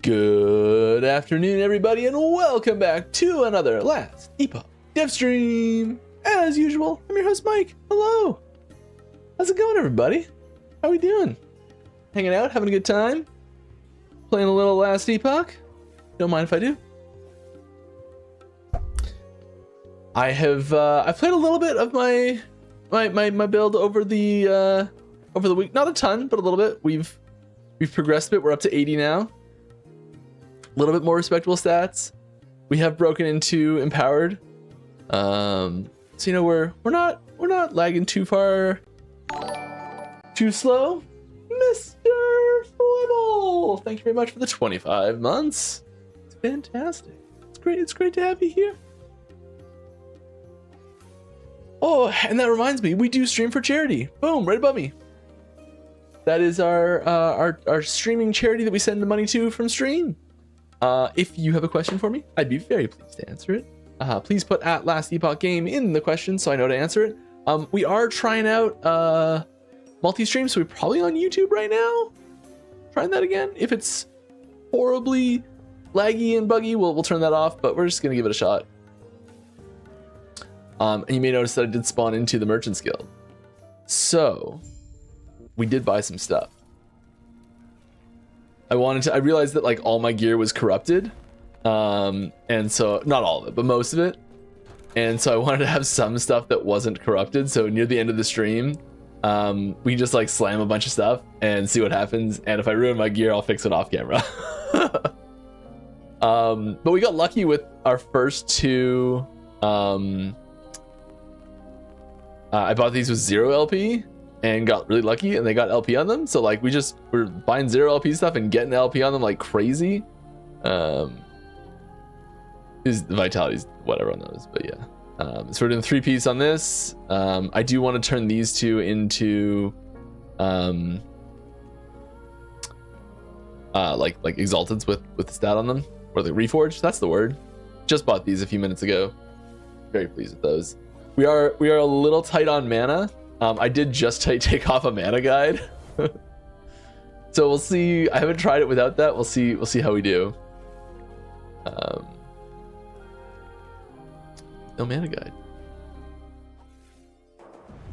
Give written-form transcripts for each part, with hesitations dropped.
Good afternoon, everybody, and welcome back to another Last Epoch Dev Stream. As usual, I'm your host, Mike. Hello. How's it going, everybody? How we doing? Hanging out, having a good time? Playing a little Last Epoch? Don't mind if I do. I've played a little bit of my build over the week. Not a ton, but a little bit. We've progressed a bit. We're up to 80 now. A little bit more respectable stats. We have broken into empowered. So you know we're not lagging too far, too slow. Mr. Flibble, thank you very much for the 25 months. It's fantastic. It's great. It's great to have you here. Oh, and that reminds me, we do stream for charity. Boom, right above me. That is our streaming charity that we send the money to from stream. If you have a question for me, I'd be very pleased to answer it. Please put at Last Epoch Game in the question so I know to answer it. We are trying out multi-stream, so we're probably on YouTube right now. Trying that again. If it's horribly laggy and buggy, we'll turn that off, but we're just gonna give it a shot. And you may notice that I did spawn into the Merchants Guild. So we did buy some stuff. I realized that like all my gear was corrupted. And so not all of it, but most of it. And so I wanted to have some stuff that wasn't corrupted. So near the end of the stream, we can just like slam a bunch of stuff and see what happens. And if I ruin my gear, I'll fix it off camera. But we got lucky with our first two. I bought these with 0 LP and got really lucky, and they got LP on them. So like we're buying 0 LP stuff and getting LP on them like crazy. Is the vitality's whatever on those, but yeah. So we're doing 3-piece on this. I do want to turn these two into like exalteds with the stat on them, or the reforged. That's the word. Just bought these a few minutes ago. Very pleased with those. We are a little tight on mana. I did just take off a mana guide. So we'll see. I haven't tried it without that. We'll see how we do. No mana guide.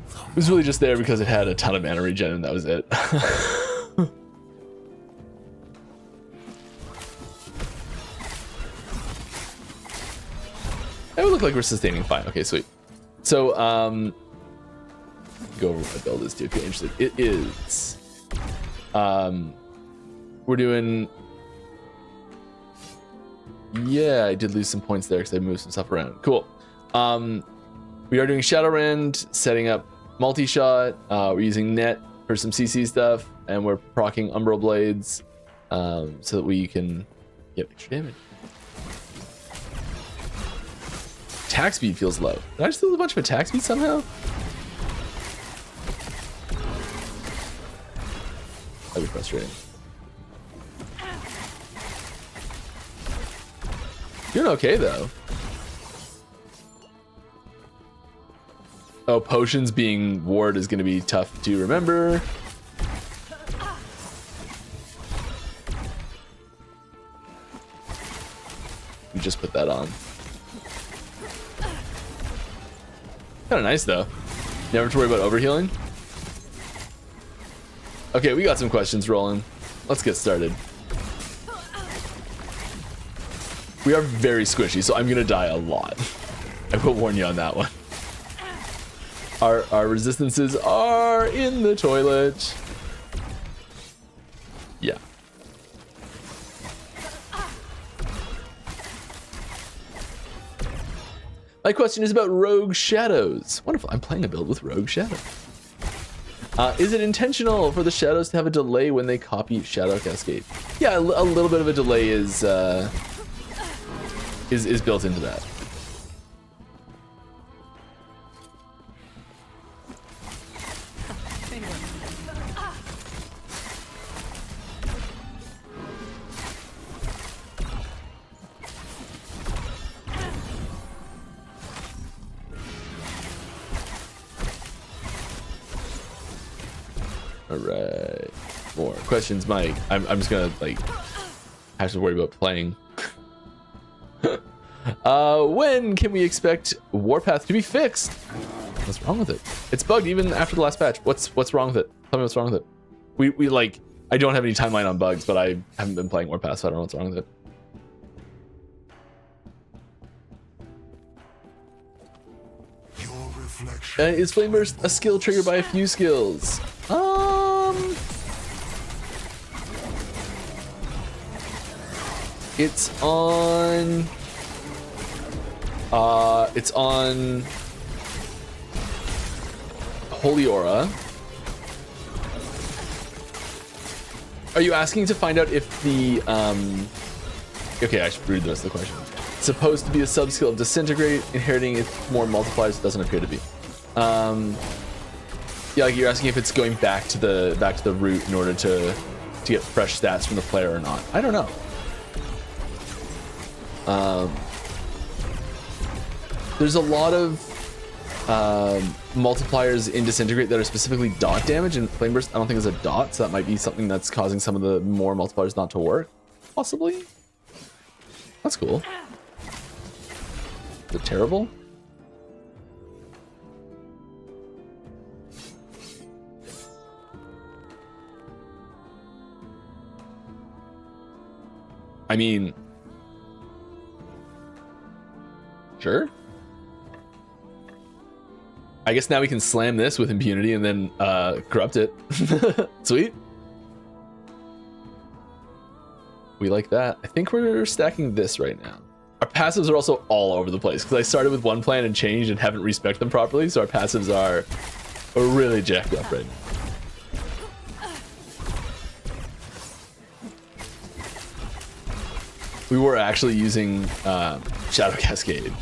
It was really just there because it had a ton of mana regen and that was it. It would look like we're sustaining fine. Okay, sweet. So go over what my build is too if you're interested. It is we're doing, yeah, I did lose some points there because I moved some stuff around. Cool. We are doing Shadowrend, setting up multi-shot. We're using net for some CC stuff, and we're proccing Umbral Blades so that we can get extra damage. Attack speed feels low. Did I just lose a bunch of attack speed somehow? That'd be frustrating. Doing okay though. Oh, potions being ward is going to be tough to remember. We just put that on. Kind of nice though. Never have to worry about overhealing. Okay, we got some questions rolling. Let's get started. We are very squishy, so I'm gonna die a lot. I will warn you on that one. Our resistances are in the toilet. Yeah. My question is about Rogue Shadows. Wonderful. I'm playing a build with Rogue Shadow. Is it intentional for the shadows to have a delay when they copy Shadow Cascade? Yeah, a little bit of a delay is built into that. All right, more questions, Mike. I'm just gonna like have to worry about playing. When can we expect Warpath to be fixed? What's wrong with it? It's bugged even after the last patch. What's wrong with it? Tell me what's wrong with it. We like, I don't have any timeline on bugs, but I haven't been playing Warpath, so I don't know what's wrong with it. Is Flame Burst a skill triggered by a few skills? It's on Holy Aura. Are you asking to find out if the okay, I should read the rest of the question. It's supposed to be a sub skill of Disintegrate, inheriting it more multipliers. It doesn't appear to be. Yeah, like you're asking if it's going back to the root in order to get fresh stats from the player or not. I don't know. There's a lot of multipliers in Disintegrate that are specifically dot damage, and Flame Burst I don't think is a dot, so that might be something that's causing some of the more multipliers not to work. Possibly. That's cool. Is it terrible? I mean, sure. I guess now we can slam this with impunity and then corrupt it. Sweet. We like that. I think we're stacking this right now. Our passives are also all over the place because I started with one plan and changed and haven't respected them properly, so our passives are really jacked up right now. We were actually using Shadow Cascade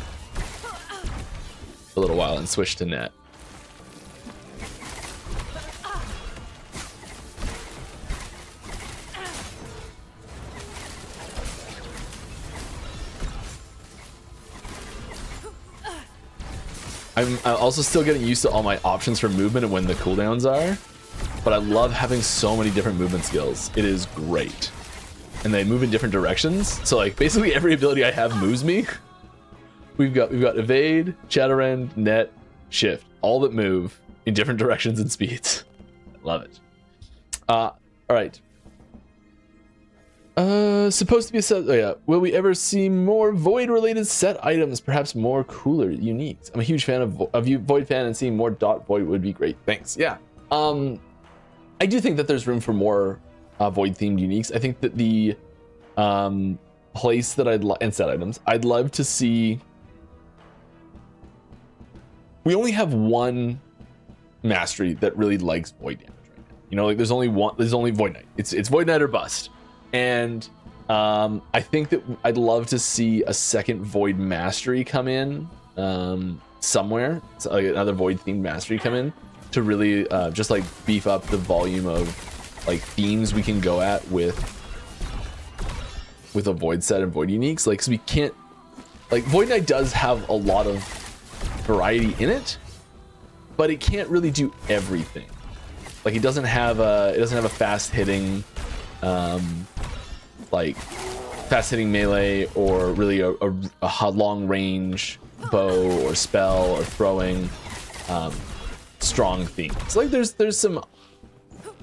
a little while and switched to net. I'm also still getting used to all my options for movement and when the cooldowns are, but I love having so many different movement skills. It is great. And they move in different directions. So like basically every ability I have moves me. We've got evade, Shadowrend, net, shift, all that move in different directions and speeds. Love it. All right. Supposed to be a set. Oh yeah. Will we ever see more void related set items? Perhaps more cooler uniques. I'm a huge fan of you, void fan, and seeing more dot void would be great. Thanks. Yeah. I do think that there's room for more void themed uniques. I think that the place that and set items I'd love to see. We only have one mastery that really likes void damage right now. You know, like there's only Void Knight. It's Void Knight or bust. And I think that I'd love to see a second void mastery come in somewhere. So like another void themed mastery come in to really just like beef up the volume of like themes we can go at with a void set and void uniques. Like, 'cause we can't, like, Void Knight does have a lot of variety in it, but it can't really do everything. Like, it doesn't have a fast hitting melee, or really a long range bow or spell or throwing strong themes. Like there's some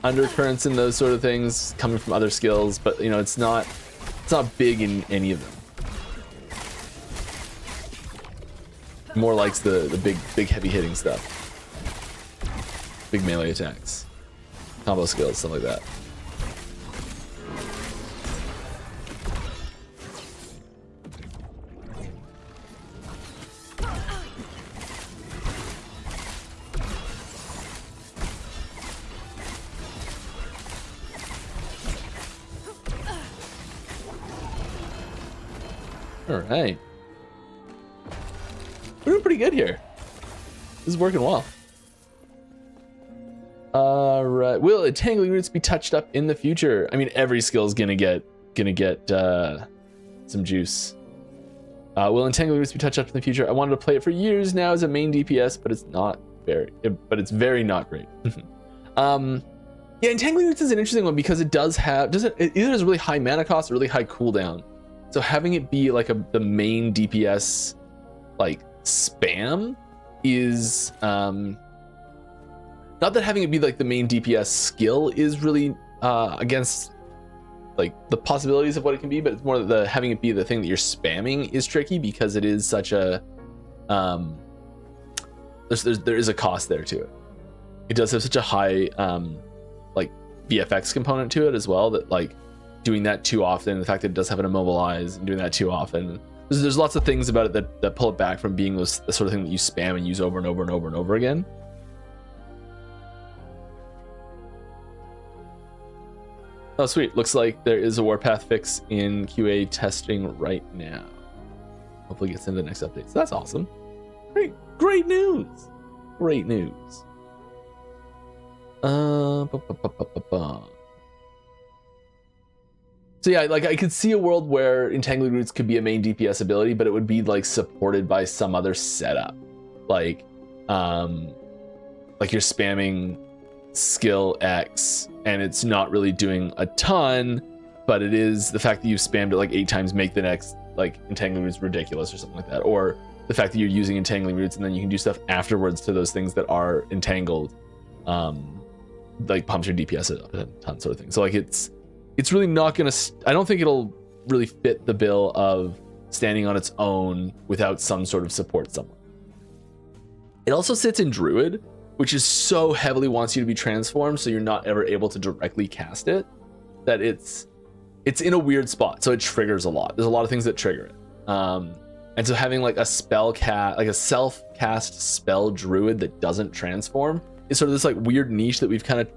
undercurrents in those sort of things coming from other skills, but you know, it's not big in any of them. More likes the big heavy hitting stuff, big melee attacks, combo skills, stuff like that. All right. We're doing pretty good here. This is working well. All right. Will entangling roots be touched up in the future? I mean, every skill is gonna get some juice. Will entangling roots be touched up in the future? I wanted to play it for years now as a main DPS, but it's very not great. Yeah, Entangling Roots is an interesting one because it does have it either has really high mana cost or really high cooldown. So having it be like the main DPS like spam is not that having it be like the main DPS skill is really against like the possibilities of what it can be, but it's more the having it be the thing that you're spamming is tricky because it is such a there is a cost there to it. It does have such a high like VFX component to it as well, that like doing that too often, the fact that it does have an immobilize and doing that too often, there's lots of things about it that pull it back from being the sort of thing that you spam and use over and over and over and over again. Oh sweet, looks like there is a Warpath fix in QA testing right now. Hopefully it gets into the next update. So that's awesome. Great news. Great news. So yeah, like I could see a world where Entangling Roots could be a main DPS ability, but it would be like supported by some other setup, like you're spamming skill X and it's not really doing a ton, but it is the fact that you've spammed it like 8 times make the next like Entangling Roots ridiculous or something like that, or the fact that you're using Entangling Roots and then you can do stuff afterwards to those things that are entangled. Like pumps your DPS a ton sort of thing. So like it's really not gonna I don't think it'll really fit the bill of standing on its own without some sort of support somewhere. It also sits in Druid, which is so heavily wants you to be transformed, so you're not ever able to directly cast it, that it's in a weird spot, so it triggers a lot. There's a lot of things that trigger it, and so having like a spell cast, like a self cast spell Druid that doesn't transform is sort of this like weird niche that we've kind of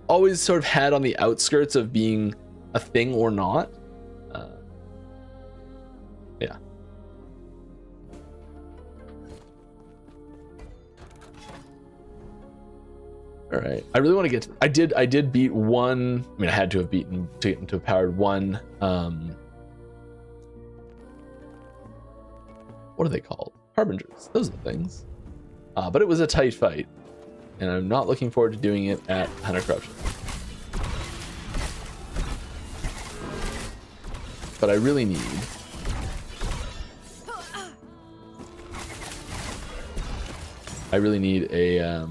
always sort of had on the outskirts of being a thing or not. Yeah. All right. I really want to get to, I did beat one. I mean, I had to have beaten to get into a powered one. What are they called? Harbingers. Those are the things. But it was a tight fight. And I'm not looking forward to doing it at Hunter Corruption. But I really need a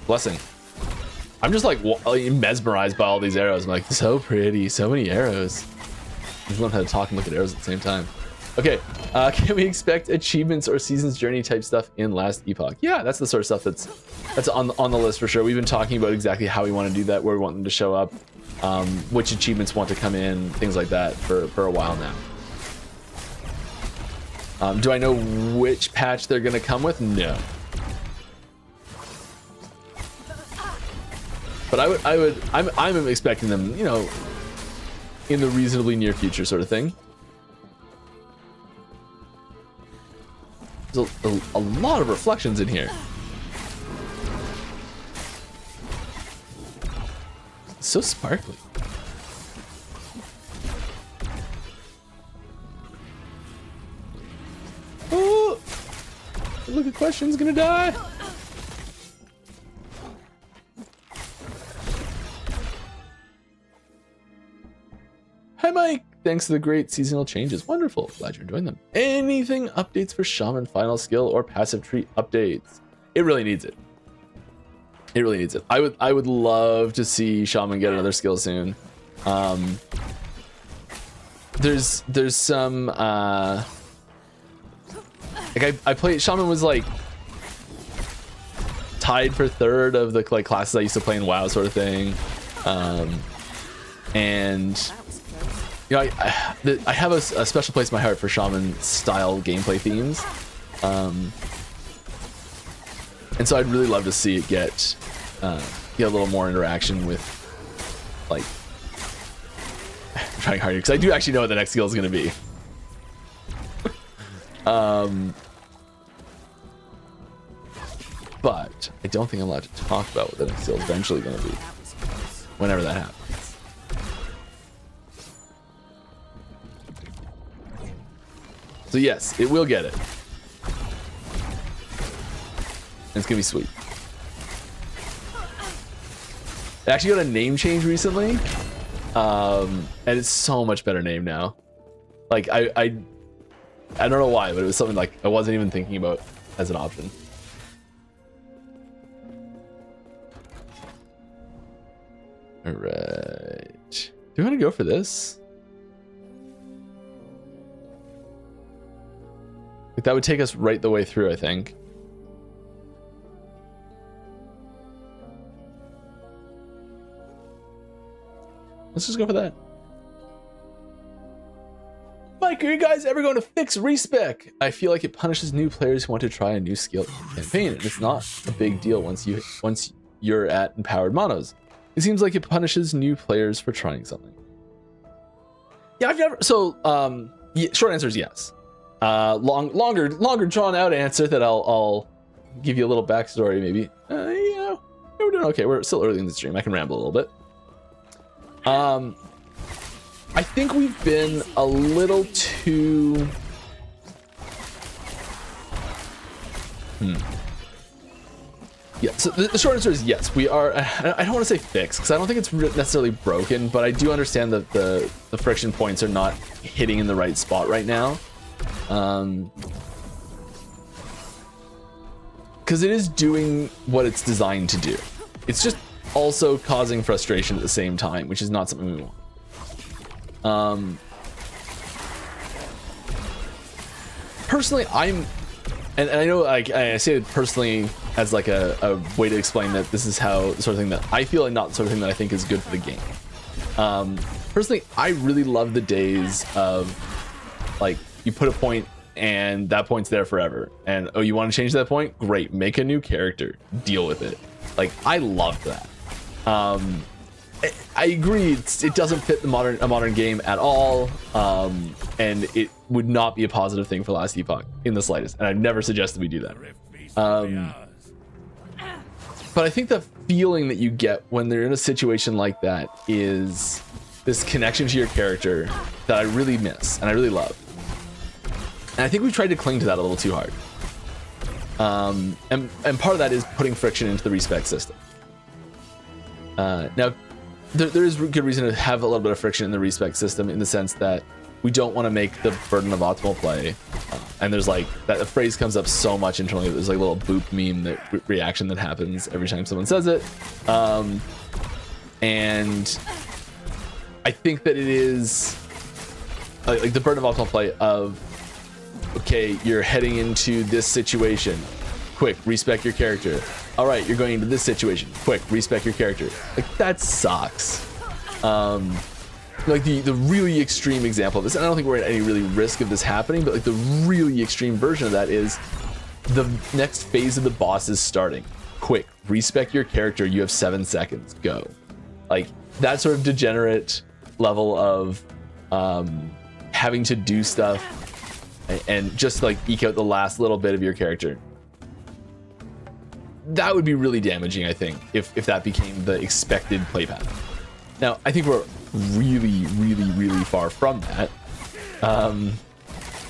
blessing. I'm just like mesmerized by all these arrows. I'm like, so pretty, so many arrows. I just learned how to talk and look at arrows at the same time. Okay, can we expect achievements or season's journey type stuff in last Epoch? Yeah, that's the sort of stuff that's on the list for sure. We've been talking about exactly how we want to do that, where we want them to show up, which achievements want to come in, things like that for a while now. Do I know which patch they're going to come with? No. But I'm expecting them, you know, in the reasonably near future sort of thing. There's a lot of reflections in here. It's so sparkly. Oh! Look at Question's gonna die. Hi, Mike. Thanks to the great seasonal changes. Wonderful. Glad you're enjoying them. Anything updates for Shaman final skill or passive tree updates? It really needs it. It really needs it. I would love to see Shaman get another skill soon. There's some like I played Shaman was like tied for third of the like classes I used to play in WoW sort of thing. And you know, I have a special place in my heart for Shaman style gameplay themes, and so I'd really love to see it get a little more interaction with, like, I'm trying harder because I do actually know what the next skill is going to be. But I don't think I'm allowed to talk about what the next skill is eventually going to be, whenever that happens. So yes, it will get it. It's gonna be sweet. I actually got a name change recently, and it's so much better name now. Like I don't know why, but it was something like I wasn't even thinking about as an option. All right, do you want to go for this? Like that would take us right the way through, I think. Let's just go for that. Mike, are you guys ever going to fix respec? I feel like it punishes new players who want to try a new skill campaign, and it's not a big deal once you're at empowered monos. It seems like it punishes new players for trying something. Yeah, I've never. So, yeah, short answer is yes. Longer drawn out answer that I'll give you a little backstory maybe. Yeah, we're doing okay. We're still early in the stream. I can ramble a little bit. I think we've been a little too. Yeah, so the short answer is yes, we are. I don't want to say fixed because I don't think it's necessarily broken, but I do understand that the friction points are not hitting in the right spot right now. Because it is doing what it's designed to do. It's just also causing frustration at the same time, which is not something we want. Personally, and I know I say it personally as like a way to explain that this is how the sort of thing that I feel and not the sort of thing that I think is good for the game. Personally, I really love the days of like you put a point and that point's there forever, and oh, you want to change that point? Great, make a new character, deal with it. Like I love that. I agree, it doesn't fit a modern game at all, and it would not be a positive thing for Last Epoch in the slightest, and I've never suggested we do that. But I think the feeling that you get when they're in a situation like that is this connection to your character that I really miss and I really love. And I think we've tried to cling to that a little too hard. And part of that is putting friction into the respec system. Now, there is good reason to have a little bit of friction in the respec system in the sense that we don't want to make the burden of optimal play. And there's like, that phrase comes up so much internally. There's like a little boop meme that reaction that happens every time someone says it. And I think that it is like the burden of optimal play of, okay, you're heading into this situation. Quick, respec your character. All right, you're going into this situation. Quick, respec your character. Like that sucks. Like the really extreme example of this, and I don't think we're at any really risk of this happening, but like the really extreme version of that is the next phase of the boss is starting. Quick, respec your character. You have 7 seconds. Go. Like that sort of degenerate level of having to do stuff and just like eke out the last little bit of your character. That would be really damaging, I think, if that became the expected play pattern. Now, I think we're really far from that.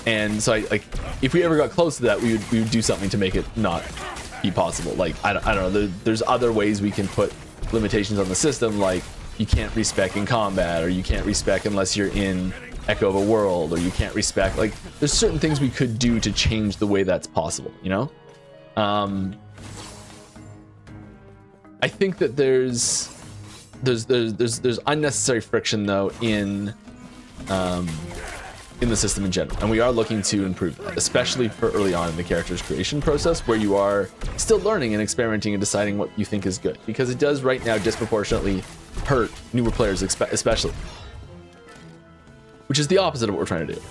And so if we ever got close to that, we would do something to make it not be possible. Like, I don't know, there's other ways we can put limitations on the system, like you can't respec in combat, or you can't respec unless you're in Echo of a World, or you can't respec. Like, there's certain things we could do to change the way that's possible, you know? I think that there's unnecessary friction though in the system in general, and we are looking to improve that, especially for early on in the character's creation process, where you are still learning and experimenting and deciding what you think is good, because it does right now disproportionately hurt newer players, especially, which is the opposite of what we're trying to do.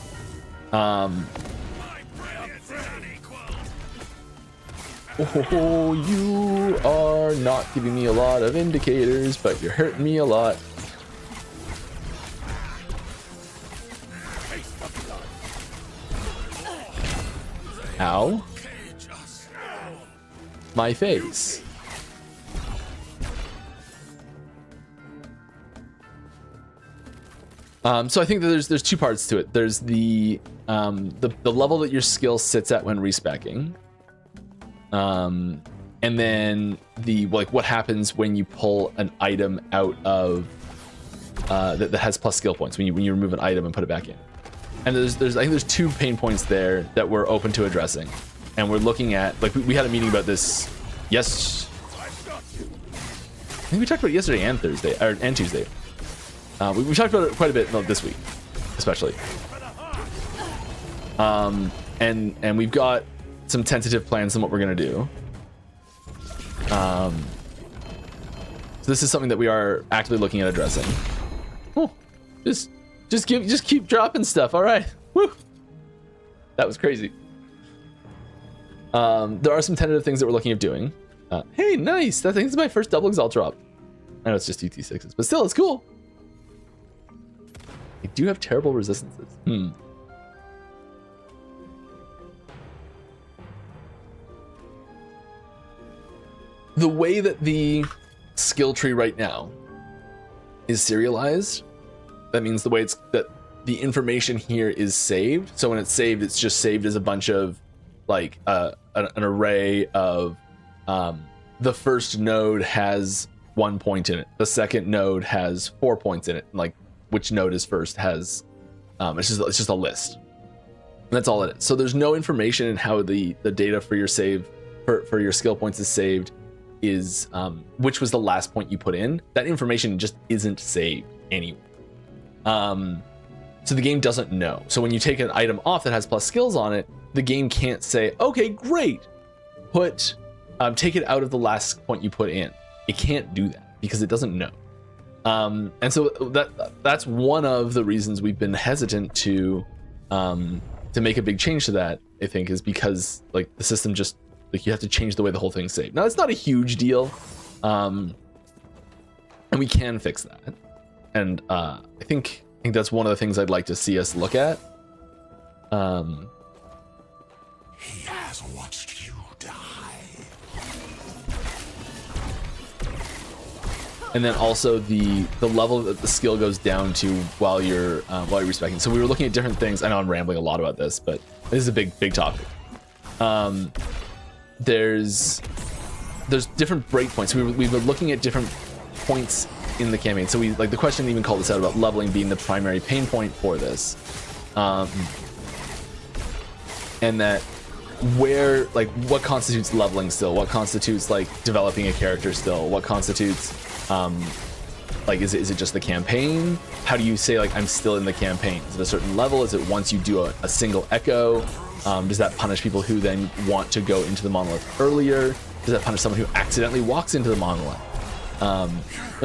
Oh, you are not giving me a lot of indicators, but you're hurting me a lot. Ow. My face. So I think that there's two parts to it. There's the level that your skill sits at when respecking. and then the like what happens when you pull an item out of that has plus skill points when you remove an item and put it back in. And I think there's 2 pain points there that we're open to addressing, and we're looking at like we had a meeting about this. Yes, I think we talked about it yesterday and Thursday and Tuesday. We talked about it quite a bit this week, especially. And we've got some tentative plans on what we're gonna do. So this is something that we are actively looking at addressing. Oh, just keep dropping stuff. All right, woo. That was crazy. There are some tentative things that we're looking at doing. Hey, nice. I think this is my first double exalt drop. I know it's just 2 T6s, but still, it's cool. I do have terrible resistances. The way that the skill tree right now is serialized, that means the way that the information here is saved. So when it's saved, it's just saved as a bunch of like an array of the first node has 1 point in it. The second node has 4 points in it. Like which node is first has it's just a list. And that's all it is. So there's no information in how the data for your save for your skill points is saved. Is which was the last point you put in. That information just isn't saved anywhere. So the game doesn't know. So when you take an item off that has plus skills on it, the game can't say, okay, great, take it out of the last point you put in. It can't do that because it doesn't know. And so that's one of the reasons we've been hesitant to make a big change to that, I think, is because like the system just like you have to change the way the whole thing's saved. Now it's not a huge deal, and we can fix that. And I think that's one of the things I'd like to see us look at. He has watched you die. And then also the level that the skill goes down to while you're respecting. So we were looking at different things. I know I'm rambling a lot about this, but this is a big topic. There's different breakpoints. We were looking at different points in the campaign. So we like the question even called us out about leveling being the primary pain point for this, and that where like what constitutes leveling still, what constitutes like developing a character still, what constitutes like is it just the campaign? How do you say like I'm still in the campaign? Is it a certain level? Is it once you do a single echo? Does that punish people who then want to go into the monolith earlier? Does that punish someone who accidentally walks into the monolith? So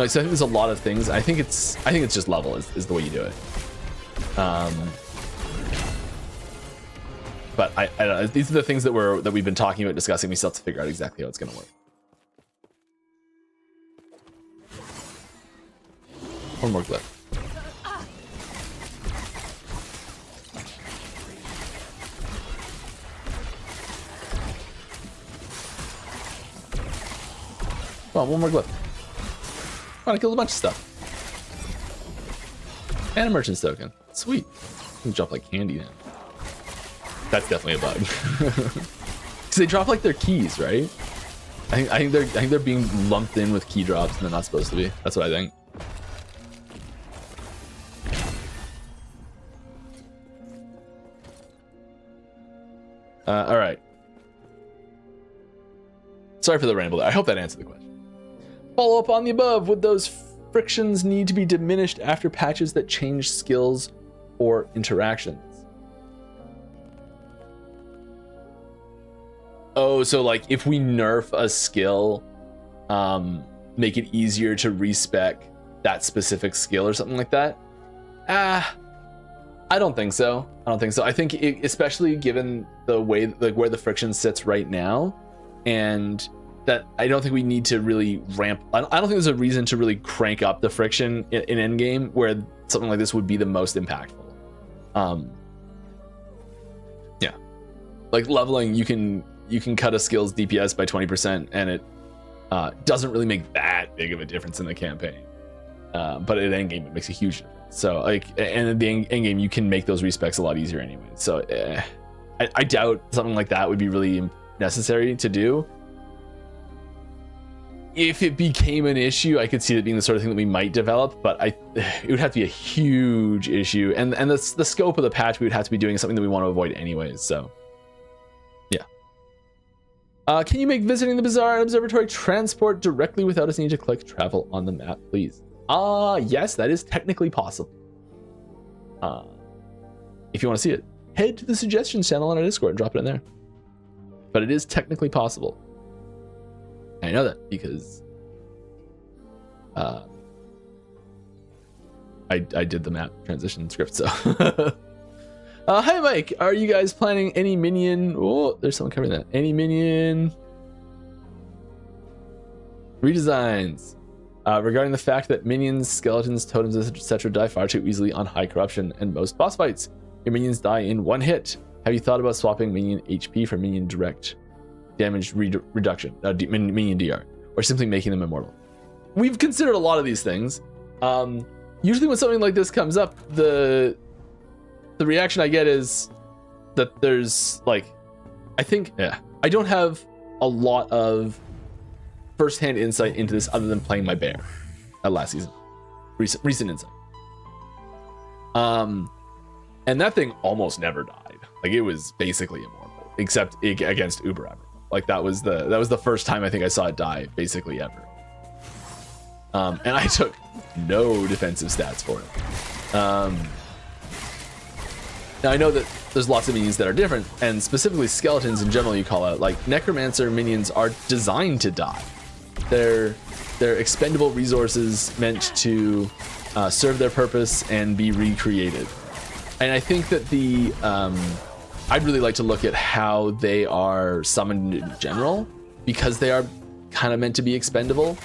I think there's a lot of things. I think it's just level is the way you do it. But I don't know. These are the things that we've been talking about, discussing. We still have to figure out exactly how it's going to work. One more glyph. Come on, one more glyph. Come on, I killed a bunch of stuff. And a merchant's token. Sweet. You can drop like candy now. That's definitely a bug. Because they drop like their keys, right? I think they're being lumped in with key drops and they're not supposed to be. That's what I think. All right. Sorry for the ramble there. I hope that answered the question. Follow up on the above. Would those frictions need to be diminished after patches that change skills or interactions? Oh, so like if we nerf a skill, make it easier to respec that specific skill or something like that? I don't think so. I think especially given the way like where the friction sits right now, and that I don't think we need to really ramp. I don't think there's a reason to really crank up the friction in endgame where something like this would be the most impactful. Yeah, like leveling, you can cut a skill's DPS by 20%, and it doesn't really make that big of a difference in the campaign. But at endgame, it makes a huge difference. So like, and at the endgame, you can make those respecs a lot easier anyway. So I doubt something like that would be really necessary to do. if it became an issue, I could see it being the sort of thing that we might develop, but it would have to be a huge issue, and the scope of the patch we would have to be doing something that we want to avoid anyways. So, yeah. Can you make visiting the Bazaar Observatory transport directly without us needing to click travel on the map, please? Yes, that is technically possible. If you want to see it, head to the suggestions channel on our Discord and drop it in there. But it is technically possible. I know that because I did the map transition script. So hi Mike, are you guys planning any minion? Oh, there's someone covering that. Any minion redesigns regarding the fact that minions, skeletons, totems, etc. die far too easily on high corruption and most boss fights. Your minions die in one hit. Have you thought about swapping minion HP for minion direct damage reduction, minion DR, or simply making them immortal? We've considered a lot of these things. Usually when something like this comes up, the reaction I get is that there's like, I don't have a lot of first-hand insight into this other than playing my bear last season. Recent insight. And that thing almost never died. Like, it was basically immortal, except against Uber Ever. Like, that was the first time I think I saw it die, basically ever. And I took no defensive stats for it. Now I know that there's lots of minions that are different, and specifically skeletons in general you call out. Like, necromancer minions are designed to die. They're expendable resources meant to serve their purpose and be recreated. And I think that I'd really like to look at how they are summoned in general, because they are kind of meant to be expendable.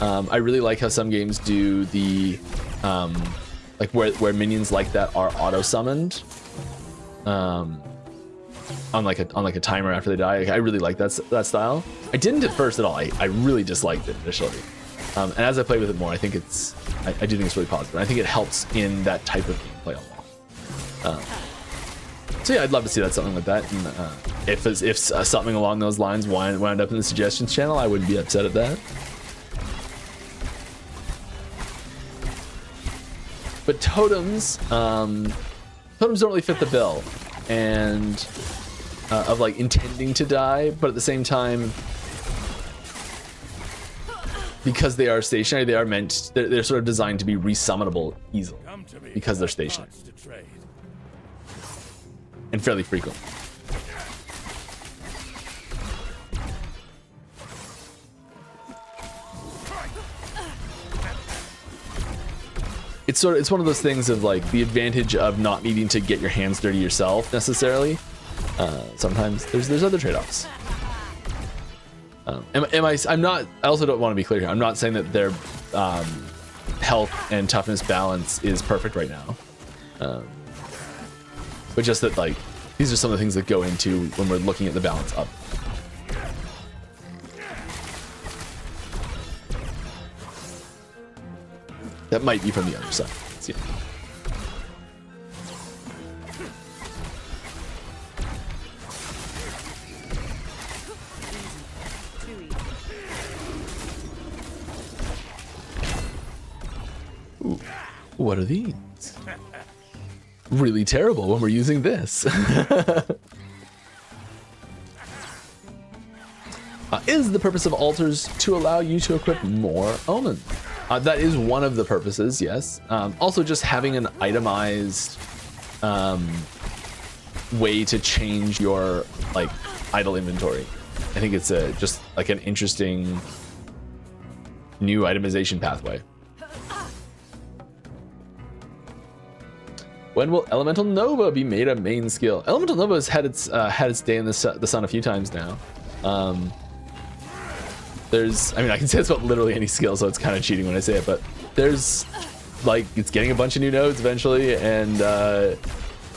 I really like how some games do the like where minions like that are auto summoned on like a timer after they die. I really like that style. I didn't at first at all. I really disliked it initially, and as I play with it more, I think I do think it's really positive. I think it helps in that type of gameplay a lot. So yeah, I'd love to see something like that. And if something along those lines wound up in the suggestions channel, I wouldn't be upset at that. But totems don't really fit the bill, and of like intending to die, but at the same time, because they are stationary, they're sort of designed to be resummonable easily because they're stationary and fairly frequent. It's one of those things of like the advantage of not needing to get your hands dirty yourself necessarily. Sometimes there's other trade-offs. I also don't want to be clear here. I'm not saying that their health and toughness balance is perfect right now. But just that, like, these are some of the things that go into when we're looking at the balance up. That might be from the other side. Let's see. Ooh, what are these? Really terrible when we're using this. Is the purpose of altars to allow you to equip more ailment? That is one of the purposes, yes. Also, just having an itemized way to change your like idle inventory. I think it's just like an interesting new itemization pathway. When will Elemental Nova be made a main skill? Elemental Nova has had its day in the sun a few times now. I can say it's about literally any skill, so it's kind of cheating when I say it, but there's like, it's getting a bunch of new nodes eventually, and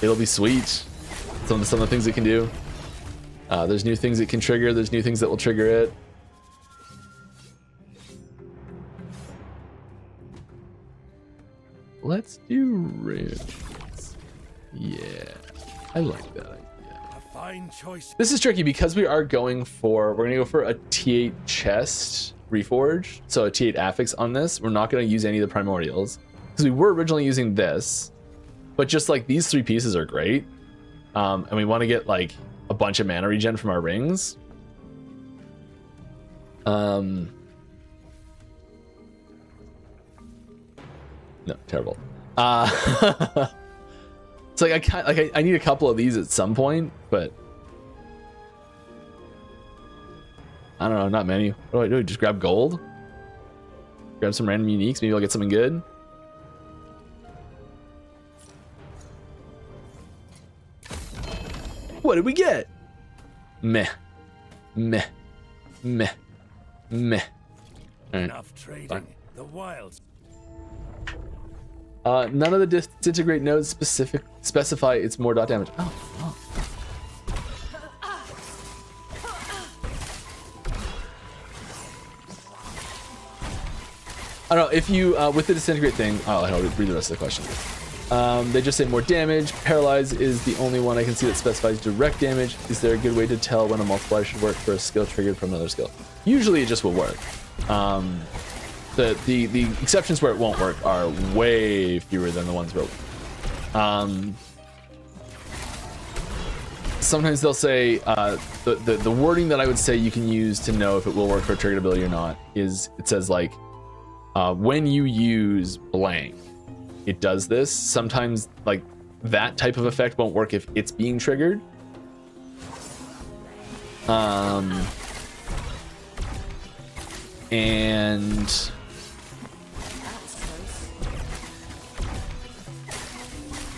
it'll be sweet. Some of the things it can do. There's new things it can trigger. There's new things that will trigger it. Let's do rage. Yeah, I like that idea. Fine choice. This is tricky because we're gonna go for a T8 chest Reforge, so a T8 affix on this. We're not going to use any of the primordials because we were originally using this, but just like these 3 pieces are great. And we want to get like a bunch of mana regen from our rings. No, terrible. It's like I need a couple of these at some point, but I don't know, not many. What do I do? Just grab gold? Grab some random uniques, maybe I'll get something good. What did we get? Meh. Meh. Meh. Meh. Right. Enough trading. The wilds. None of the disintegrate nodes specify it's more dot damage. Oh. I don't know if you with the disintegrate thing. I'll read the rest of the question. They just say more damage. Paralyze is the only one I can see that specifies direct damage. Is there a good way to tell when a multiplier should work for a skill triggered from another skill? Usually it just will work. The exceptions where it won't work are way fewer than the ones where sometimes they'll say the wording that I would say you can use to know if it will work for a triggered ability or not is it says like when you use blank it does this. Sometimes like that type of effect won't work if it's being triggered. And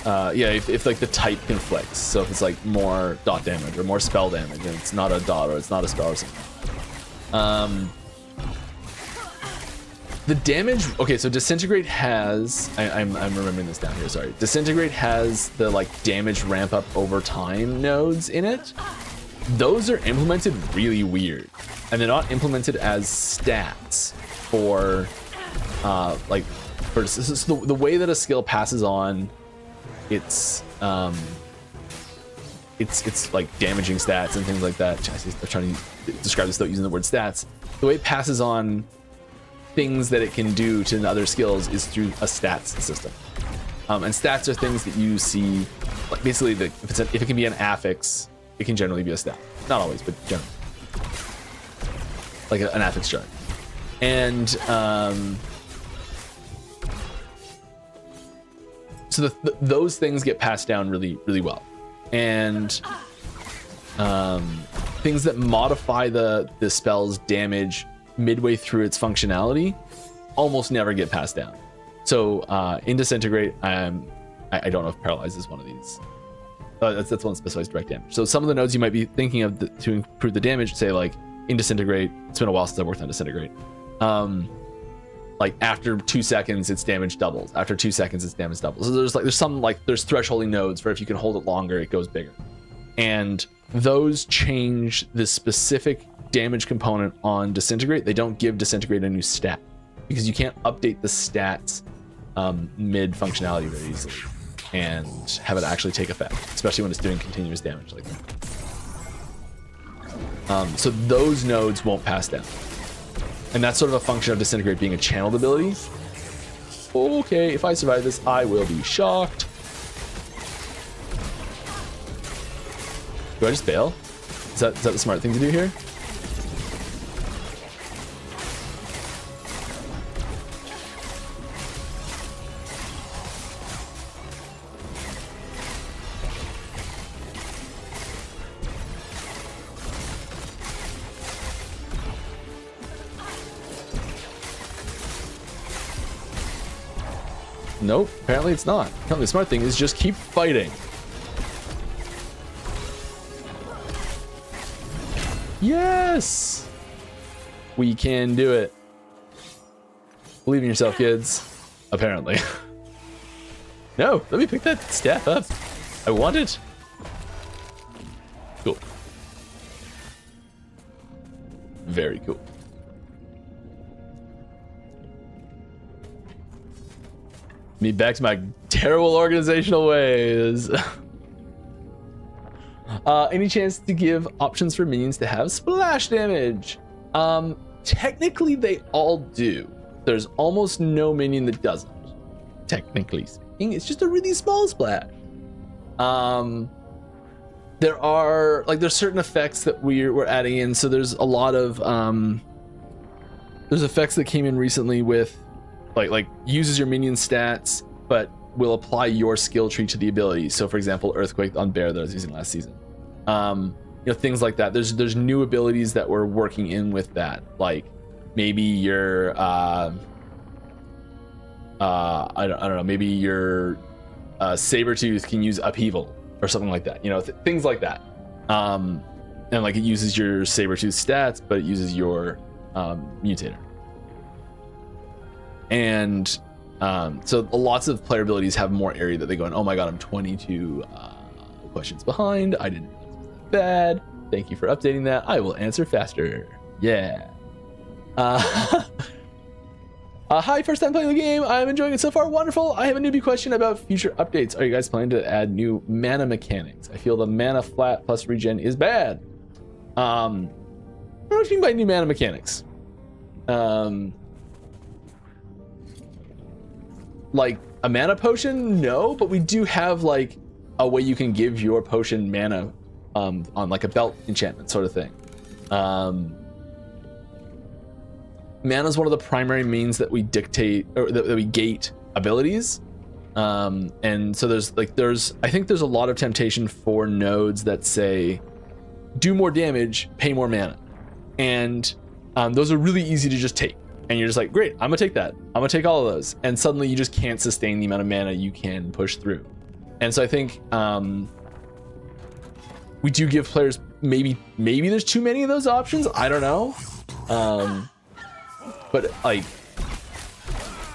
yeah, if like the type conflicts, so if it's like more dot damage or more spell damage and it's not a dot or it's not a spell or something. The damage, okay, so disintegrate has, I'm remembering this down here, sorry. Disintegrate has the like damage ramp up over time nodes in it. Those are implemented really weird, and they're not implemented as stats for like for so the way that a skill passes on it's like damaging stats and things like that. I'm trying to describe this without using the word stats. The way it passes on things that it can do to other skills is through a stats system. And stats are things that you see, like basically if it can be an affix, it can generally be a stat. Not always, but generally. Like an affix chart. And so those things get passed down really, really well. And things that modify the spell's damage midway through its functionality almost never get passed down. So in Disintegrate, I don't know if Paralyze is one of these. That's one that specifies direct damage. So some of the nodes you might be thinking of to improve the damage, say like in Disintegrate, it's been a while since I've worked on Disintegrate. Like after 2 seconds, its damage doubles. After 2 seconds, its damage doubles. So there's thresholding nodes where if you can hold it longer, it goes bigger. And those change the specific damage component on Disintegrate. They don't give Disintegrate a new stat because you can't update the stats mid functionality very easily and have it actually take effect, especially when it's doing continuous damage like that. So those nodes won't pass down, and that's sort of a function of Disintegrate being a channeled ability. Okay, if I survive this, I will be shocked. Do I just bail? Is that the smart thing to do here? Nope, apparently it's not. Apparently the smart thing is just keep fighting. Yes! We can do it. Believe in yourself, kids. Apparently. No, let me pick that staff up. I want it. Cool. Very cool. Me back to my terrible organizational ways. Any chance to give options for minions to have splash damage? technically they all do. There's almost no minion that doesn't, technically speaking. It's just a really small splash. There are there's certain effects that we're adding in. So there's a lot of there's effects that came in recently with like uses your minion stats but will apply your skill tree to the ability. So for example, earthquake on bear that I was using last season, things like that. There's new abilities that we're working in with that, like maybe your I don't know, maybe your Sabertooth can use upheaval or something like that, things like that. And like it uses your Sabertooth stats, but it uses your mutator. And so lots of player abilities have more area that they go in. Oh my god, I'm 22 questions behind. I didn't know this was that bad. Thank you for updating that. I will answer faster. Yeah. Hi, first time playing the game. I'm enjoying it so far. Wonderful. I have a newbie question about future updates. Are you guys planning to add new mana mechanics? I feel the mana flat plus regen is bad. I don't know what you mean by new mana mechanics. Like a mana potion? No, but we do have like a way you can give your potion mana on like a belt enchantment sort of thing. Mana is one of the primary means that we dictate or that we gate abilities, and so there's I think there's a lot of temptation for nodes that say do more damage, pay more mana, and those are really easy to just take, and you're just like, great, I'm gonna take that, I'm gonna take all of those, and suddenly you just can't sustain the amount of mana you can push through. And so I think we do give players maybe there's too many of those options, I don't know. But like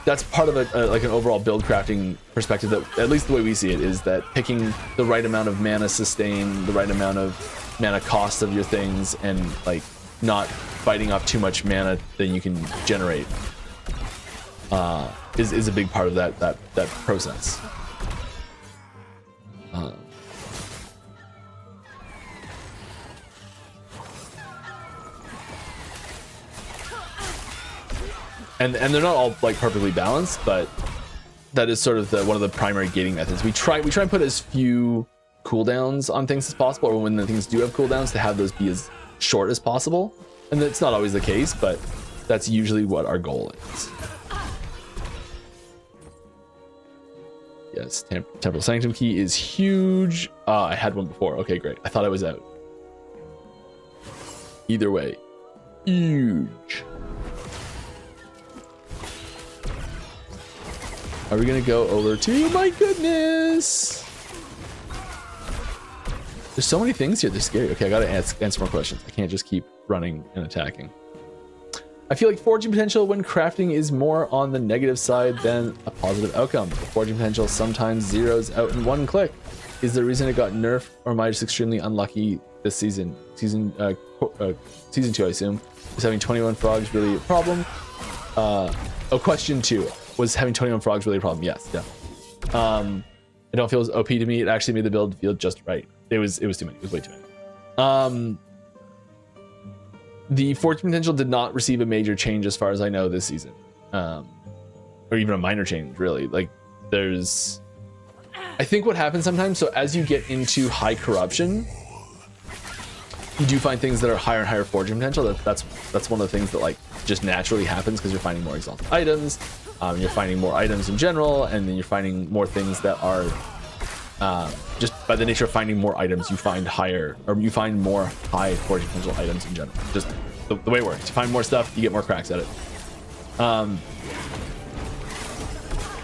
that's part of like an overall build crafting perspective, that at least the way we see it is that picking the right amount of mana sustain, the right amount of mana cost of your things, and like not fighting off too much mana than you can generate is a big part of that process. And they're not all like perfectly balanced, but that is sort of one of the primary gating methods. We try and put as few cooldowns on things as possible, or when the things do have cooldowns, to have those be as short as possible. And that's not always the case, but that's usually what our goal is. Yes, Temporal Sanctum key is huge. I had one before. Okay, great. I thought I was out. Either way, huge. Are we gonna go over to, my goodness, there's so many things here, they're scary. Okay, I gotta answer more questions. I can't just keep running and attacking. I feel like forging potential when crafting is more on the negative side than a positive outcome. The forging potential sometimes zeroes out in one click. Is there a reason it got nerfed, or am I just extremely unlucky this season? Season 2, I assume. Is having 21 frogs really a problem? Question 2. Was having 21 frogs really a problem? Yes, definitely. I don't feel as OP to me. It actually made the build feel just right. It was too many. It was way too many. The fortune potential did not receive a major change as far as I know this season, or even a minor change really. Like there's, I think what happens sometimes. So as you get into high corruption, you do find things that are higher and higher forging potential. That's one of the things that like just naturally happens because you're finding more exalted items. You're finding more items in general, and then you're finding more things that are just by the nature of finding more items, you find more high forging potential items in general. Just the way it works. You find more stuff, you get more cracks at it.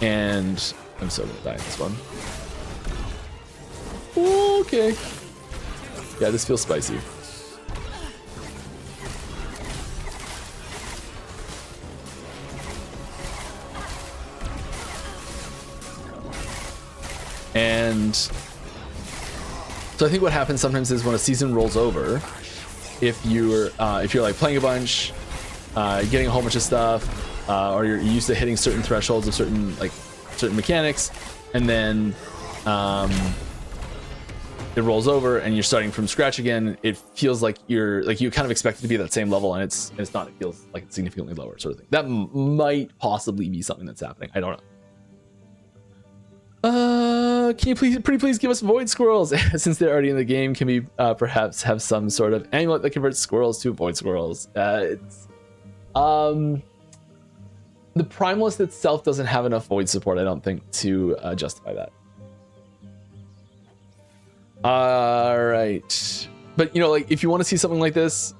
And I'm so gonna die in this one. Okay. Yeah, this feels spicy. And so I think what happens sometimes is when a season rolls over, if you're like playing a bunch, getting a whole bunch of stuff, or you're used to hitting certain thresholds of certain mechanics, and then it rolls over and you're starting from scratch again, it feels like you kind of expect it to be at that same level, and it's not. It feels like it's significantly lower, sort of thing. That might possibly be something that's happening. I don't know. Can you please give us void squirrels? Since they're already in the game, can we perhaps have some sort of amulet that converts squirrels to void squirrels? It's the Primalist itself doesn't have enough void support, I don't think, to justify that. All right, but you know, like if you want to see something like this,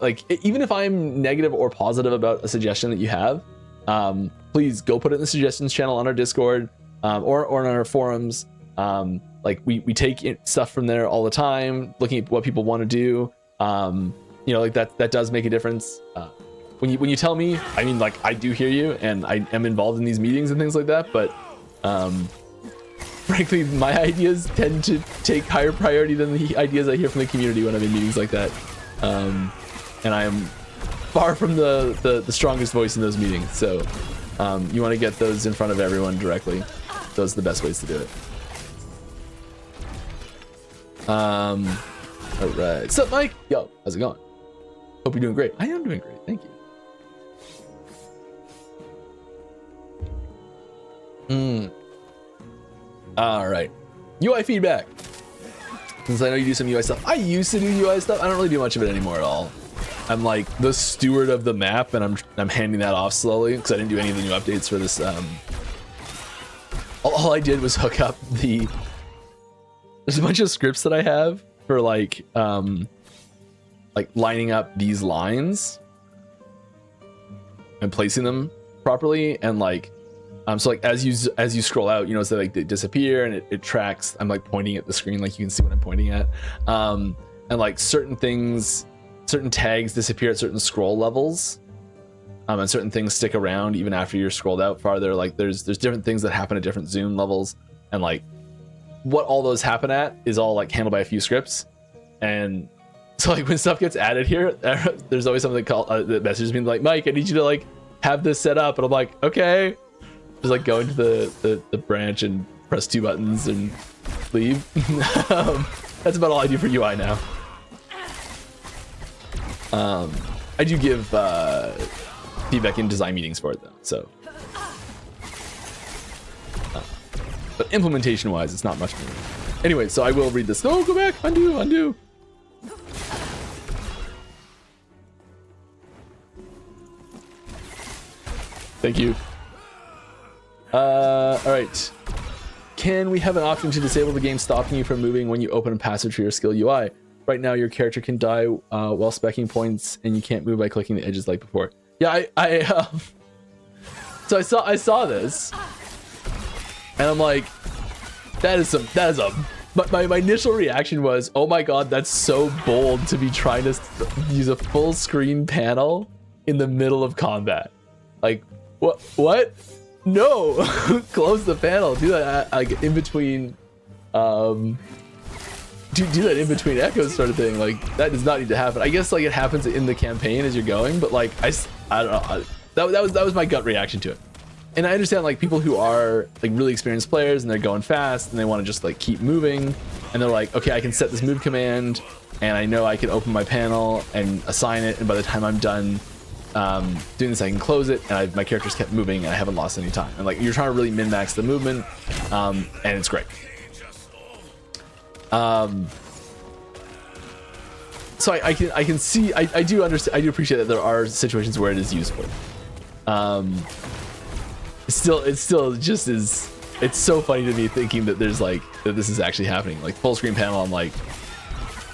like even if I'm negative or positive about a suggestion that you have, please go put it in the suggestions channel on our Discord, or on our forums. Like we take stuff from there all the time, looking at what people want to do. You know, like that does make a difference. When you tell me, I mean, like I do hear you, and I am involved in these meetings and things like that, but frankly, my ideas tend to take higher priority than the ideas I hear from the community when I'm in meetings like that. And I am far from the strongest voice in those meetings. So you want to get those in front of everyone directly. Those are the best ways to do it. All right. What's up, Mike? Yo, how's it going? Hope you're doing great. I am doing great. Thank you. All right, UI feedback. Since I know you do some UI stuff, I used to do UI stuff. I don't really do much of it anymore at all. I'm like the steward of the map, and I'm handing that off slowly because I didn't do any of the new updates for this. All I did was hook up the. There's a bunch of scripts that I have for like lining up these lines and placing them properly, and like. So like as you scroll out, you know, so like they disappear and it tracks. I'm like pointing at the screen, like you can see what I'm pointing at. And like certain tags disappear at certain scroll levels. And certain things stick around even after you're scrolled out farther. Like there's different things that happen at different zoom levels, and like what all those happen at is all like handled by a few scripts. And so like when stuff gets added here, there's always something called that messages me like, Mike, I need you to like have this set up, and I'm like, okay. Just like go into the branch and press 2 buttons and leave. That's about all I do for UI now. I do give feedback in design meetings for it though, so. But implementation wise, it's not much more. Anyway, so I will read this. No, go back, undo. Thank you. All right. Can we have an option to disable the game stopping you from moving when you open a passive tree or skill UI? Right now, your character can die while specking points, and you can't move by clicking the edges like before. Yeah, so I saw this, and I'm like, that is my initial reaction was, oh my god, that's so bold to be trying to use a full screen panel in the middle of combat. Like, what? No, close the panel. Do that like in between. Do that in between echoes, sort of thing. Like that does not need to happen. I guess like it happens in the campaign as you're going, but like I don't know. That was my gut reaction to it. And I understand like people who are like really experienced players and they're going fast and they want to just like keep moving, and they're like, okay, I can set this move command, and I know I can open my panel and assign it, and by the time I'm done. Doing this, I can close it, and my character's kept moving, and I haven't lost any time. And like you're trying to really min-max the movement, and it's great. So I can see, I do understand, I do appreciate that there are situations where it is useful. It still just is. It's so funny to me thinking that there's like that this is actually happening. Like full screen panel, I'm like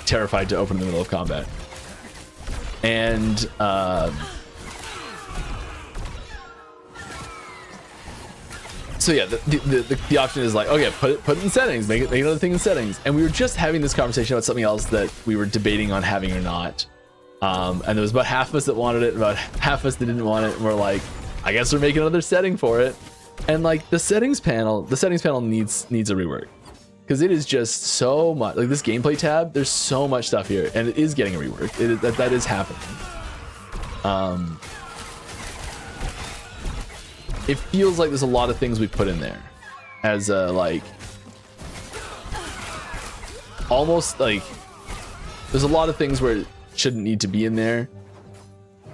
terrified to open in the middle of combat, and. So yeah, the option is like, okay, put it in settings, make another thing in settings. And we were just having this conversation about something else that we were debating on having or not. And there was about half of us that wanted it, about half of us that didn't want it. And we're like, I guess we're making another setting for it. And like the settings panel needs a rework, because it is just so much. Like this gameplay tab, there's so much stuff here, and it is getting a rework. That is happening. It feels like there's a lot of things we put in there as like almost like there's a lot of things where it shouldn't need to be in there.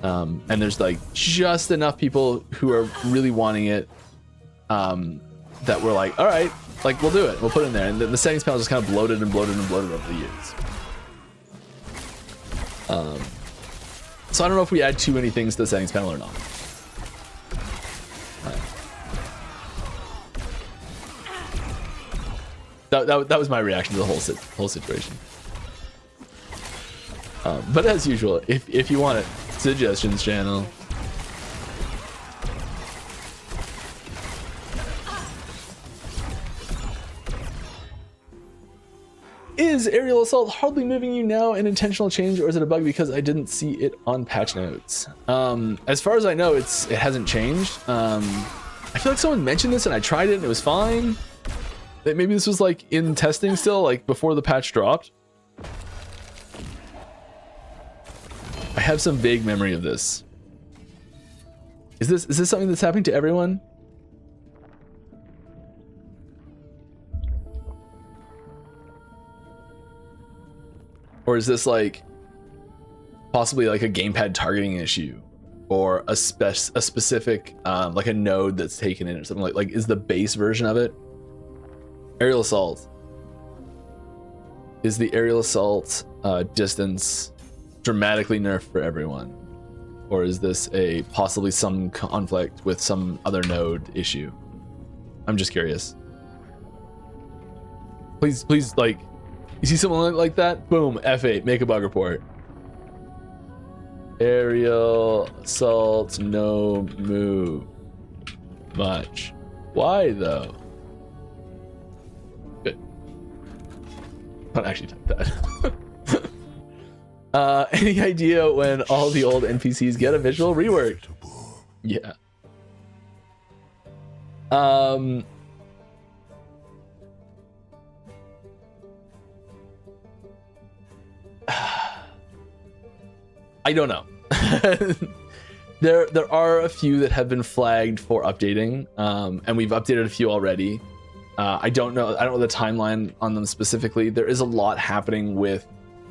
And there's like just enough people who are really wanting it that we're like, all right, like we'll do it. We'll put it in there. And the settings panel just kind of bloated and bloated and bloated over the years. So I don't know if we add too many things to the settings panel or not. That was my reaction to the whole situation. But as usual, if you want it, suggestions channel. Is aerial assault hardly moving you now an intentional change, or is it a bug because I didn't see it on patch notes? As far as I know, it hasn't changed. I feel like someone mentioned this and I tried it and it was fine. Maybe this was like in testing still, like before the patch dropped. I have some vague memory of this. Is this something that's happening to everyone? Or is this like possibly like a gamepad targeting issue, or a specific like a node that's taken in or something like is the base version of it? Aerial assault. Is the aerial assault distance dramatically nerfed for everyone, or is this a possibly some conflict with some other node issue? I'm just curious. Please, like, you see someone like that? Boom, F8, make a bug report. Aerial assault, no move much. Why though? Good. Don't actually type that. Any idea when all the old NPCs get a visual rework? Yeah. I don't know. There are a few that have been flagged for updating, and we've updated a few already. I don't know the timeline on them specifically. There is a lot happening with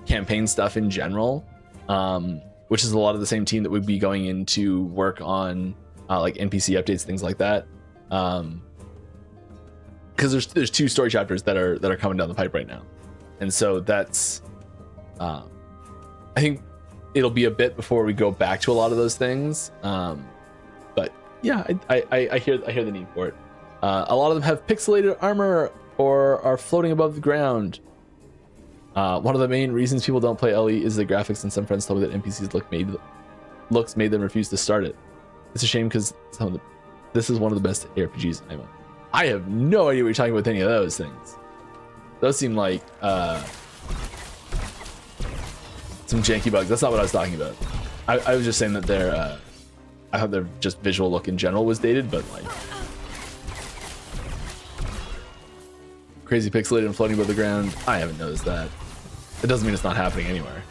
campaign stuff in general, which is a lot of the same team that would be going in to work on like NPC updates, things like that. Because there's 2 story chapters that are coming down the pipe right now, and so that's I think it'll be a bit before we go back to a lot of those things. But yeah, I hear the need for it. A lot of them have pixelated armor or are floating above the ground. One of the main reasons people don't play LE is the graphics, and some friends told me that NPCs looks made them refuse to start it. It's a shame because this is one of the best RPGs I know. I have no idea what you're talking about with any of those things. Those seem like some janky bugs. That's not what I was talking about. I was just saying that I thought their just visual look in general was dated, but like crazy pixelated and floating above the ground, I haven't noticed that. It doesn't mean it's not happening anywhere.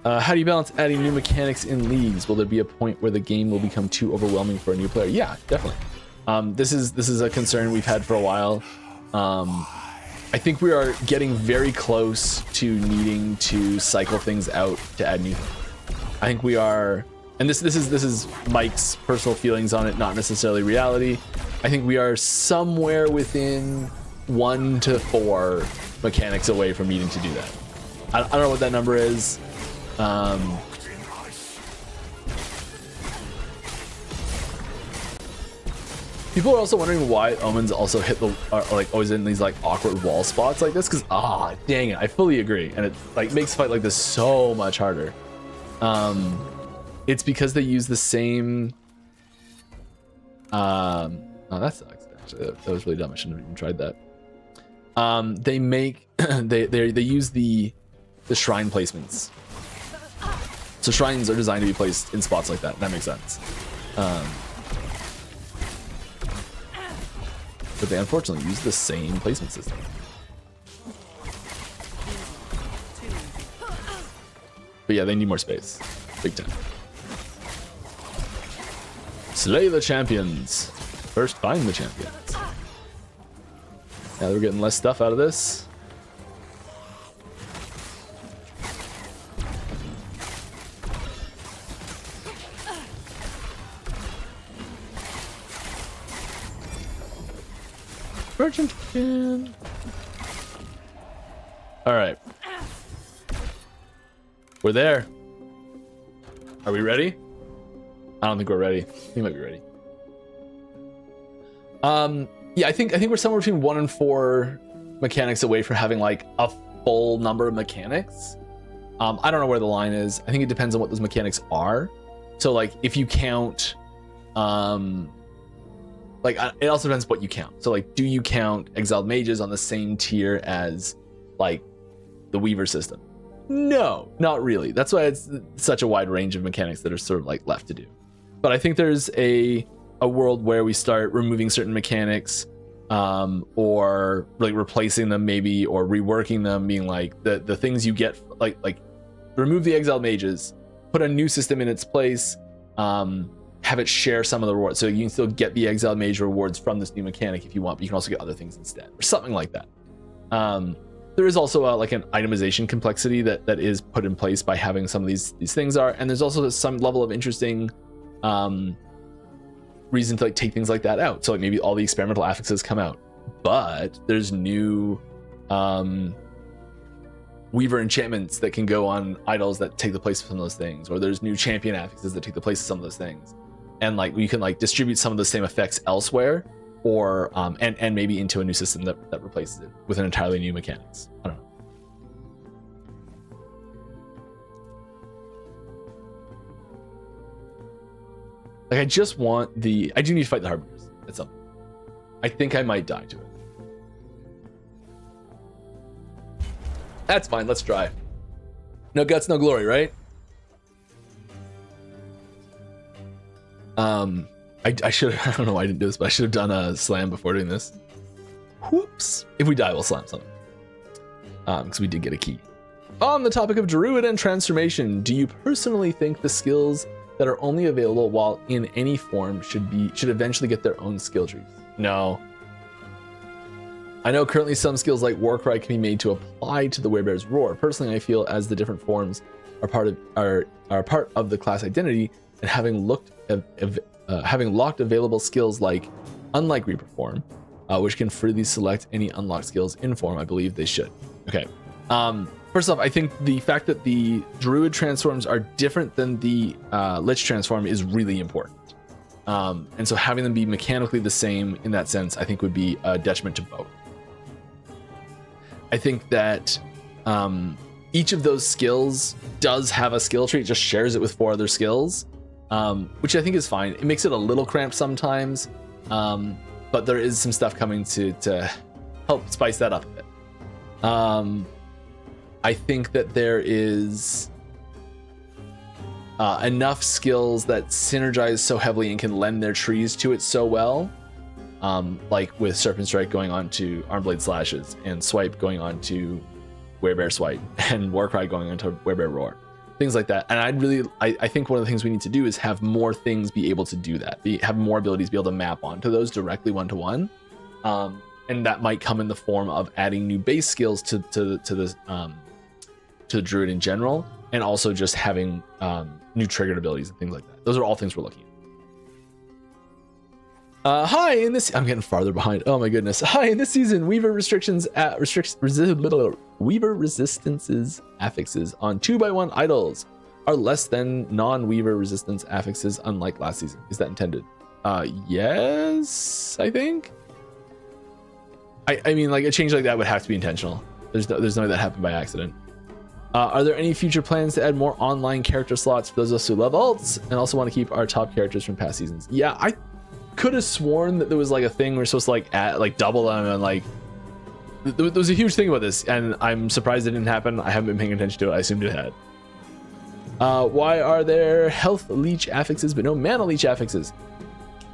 How do you balance adding new mechanics in leagues? Will there be a point where the game will become too overwhelming for a new player? Yeah, definitely. This is a concern we've had for a while. I think we are getting very close to needing to cycle things out to add new things. I think we are, and this is Mike's personal feelings on it, not necessarily reality. I think we are somewhere within 1 to 4 mechanics away from needing to do that. I don't know what that number is. People are also wondering why omens also hit are like always in these like awkward wall spots like this, because dang it, I fully agree, and it like makes a fight like this so much harder. It's because they use the same oh, that sucks actually. That was really dumb. I shouldn't have even tried that. They make they use the shrine placements. So shrines are designed to be placed in spots like that. That makes sense. But they unfortunately use the same placement system. But yeah, they need more space. Big time. Slay the champions. First, find the champions. Now that we're getting less stuff out of this. Merchant again. All right. We're there. Are we ready? I don't think we're ready. We might be ready. Yeah, I think we're somewhere between 1 and 4 mechanics away from having like a full number of mechanics. I don't know where the line is. I think it depends on what those mechanics are. So like if you count, it also depends what you count. So like, do you count exiled mages on the same tier as like the Weaver system? No, not really. That's why it's such a wide range of mechanics that are sort of like left to do. But I think there's a world where we start removing certain mechanics, or like replacing them maybe, or reworking them, being like the things you get, like remove the exiled mages, put a new system in its place, have it share some of the rewards, so you can still get the exiled mage rewards from this new mechanic if you want, but you can also get other things instead, or something like that. There is also like an itemization complexity that is put in place by having some of these things are, and there's also some level of interesting reason to like take things like that out. So like maybe all the experimental affixes come out, but there's new Weaver enchantments that can go on idols that take the place of some of those things, or there's new champion affixes that take the place of some of those things, and like you can like distribute some of the same effects elsewhere, or and maybe into a new system that replaces it with an entirely new mechanics. I don't know. Like I just want I do need to fight the Harbingers at some point. I think I might die to it. That's fine, let's try. No guts, no glory, right? I should I don't know why I didn't do this, but I should have done a slam before doing this. Whoops. If we die, we'll slam something. Because we did get a key. On the topic of Druid and transformation, do you personally think the skills that are only available while in any form should eventually get their own skill trees? No. I know currently some skills like Warcry can be made to apply to the Werebear's Roar. Personally, I feel as the different forms are part of the class identity, and having locked available skills like unlike Reaper form, which can freely select any unlocked skills in form, I believe they should. Okay. First off, I think the fact that the Druid transforms are different than the Lich transform is really important. And so having them be mechanically the same in that sense, I think would be a detriment to both. I think that each of those skills does have a skill tree, it just shares it with 4 other skills, which I think is fine. It makes it a little cramped sometimes, but there is some stuff coming to help spice that up a bit. I think that there is enough skills that synergize so heavily and can lend their trees to it so well, like with Serpent Strike going on to Armblade Slashes, and Swipe going on to Werebear Swipe, and Warcry going on to Werebear Roar, things like that. And I think one of the things we need to do is have more things be able to do that, have more abilities be able to map onto those directly one-to-one, and that might come in the form of adding new base skills to the Druid in general, and also just having new triggered abilities and things like that. Those are all things we're looking at. Hi, in this I'm getting farther behind. Oh my goodness. Hi, in this season, Weaver restrictions Weaver resistances affixes on 2x1 idols are less than non-Weaver resistance affixes, unlike last season. Is that intended? Yes, I think. I mean, like a change like that would have to be intentional. There's no way that happened by accident. Are there any future plans to add more online character slots for those of us who love alts and also want to keep our top characters from past seasons? Yeah, I could have sworn that there was like a thing we're supposed to like double them, and like there was a huge thing about this, and I'm surprised it didn't happen. I haven't been paying attention to it. I assumed it had. Why are there health leech affixes but no mana leech affixes?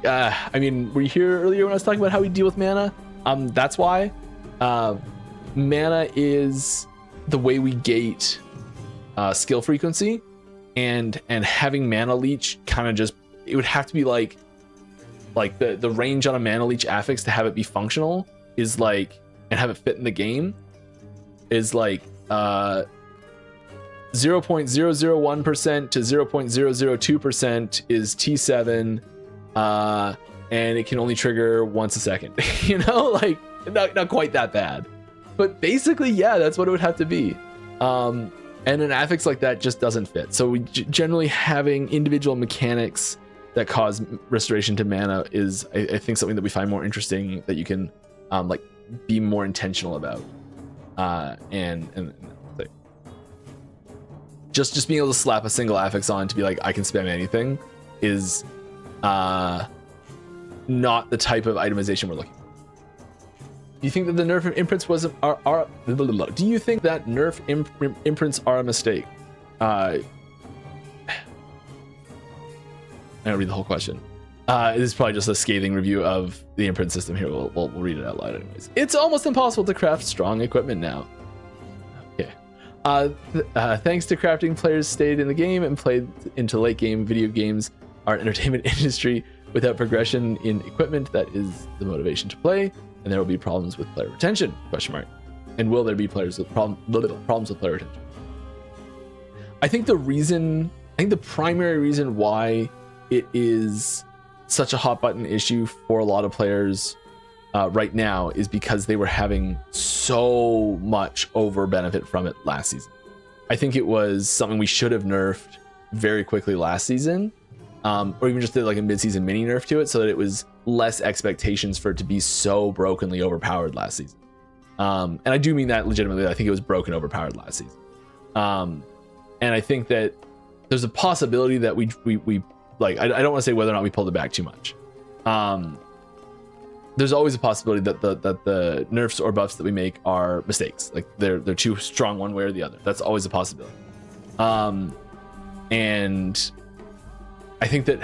I mean, were you here earlier when I was talking about how we deal with mana? That's why. Mana is the way we gate skill frequency, and having mana leech kind of just, it would have to be like the range on a mana leech affix to have it be functional is like and have it fit in the game is like 0.001% to 0.002% is T7, and it can only trigger once a second. You know, like not quite that bad, but basically, yeah, that's what it would have to be. And an affix like that just doesn't fit. So we generally having individual mechanics that cause restoration to mana is, I think, something that we find more interesting, that you can like be more intentional about. And just being able to slap a single affix on to be like, I can spam anything is not the type of itemization we're looking for. Do you think that the nerf of imprints was do you think that nerf imprints are a mistake? I don't read the whole question. This is probably just a scathing review of the imprint system here. We'll read it out loud anyways. It's almost impossible to craft strong equipment now. Okay. Thanks to crafting, players stayed in the game and played into late game. Video games are an entertainment industry. Without progression in equipment, that is the motivation to play, and there will be problems with player retention, ? And will there be problems with player retention? I think the primary reason why it is such a hot button issue for a lot of players right now is because they were having so much over benefit from it last season. I think it was something we should have nerfed very quickly last season, or even just did like a mid-season mini nerf to it so that it was less expectations for it to be so brokenly overpowered last season. And I do mean that legitimately. I think it was broken overpowered last season. And I think that there's a possibility that we like, I don't want to say whether or not we pulled it back too much. There's always a possibility that the nerfs or buffs that we make are mistakes. Like they're too strong one way or the other. That's always a possibility. And I think that,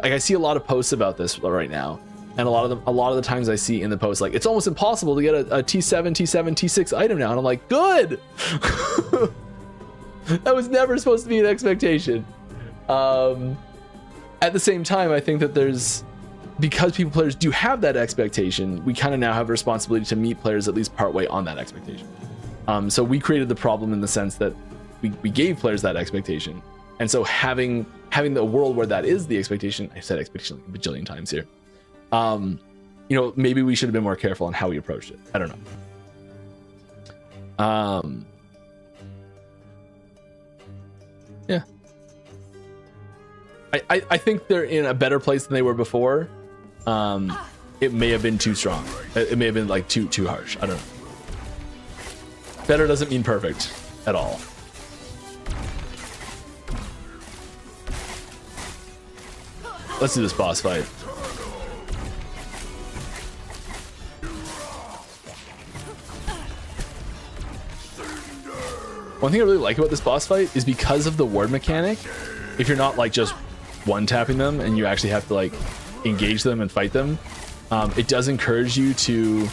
like, I see a lot of posts about this right now, and a lot of the times I see in the post, like, it's almost impossible to get a T7, T6 item now, and I'm like, good. That was never supposed to be an expectation. At the same time, I think that because players do have that expectation, we kind of now have a responsibility to meet players at least partway on that expectation. So we created the problem in the sense that we gave players that expectation, and so having the world where that is the expectation, I said expectation like a bajillion times here. Maybe we should have been more careful on how we approached it. I don't know. Yeah. I think they're in a better place than they were before. It may have been too strong. It may have been like too harsh. I don't know. Better doesn't mean perfect at all. Let's do this boss fight. One thing I really like about this boss fight is because of the ward mechanic. If you're not like just one-tapping them and you actually have to like engage them and fight them, it does encourage you to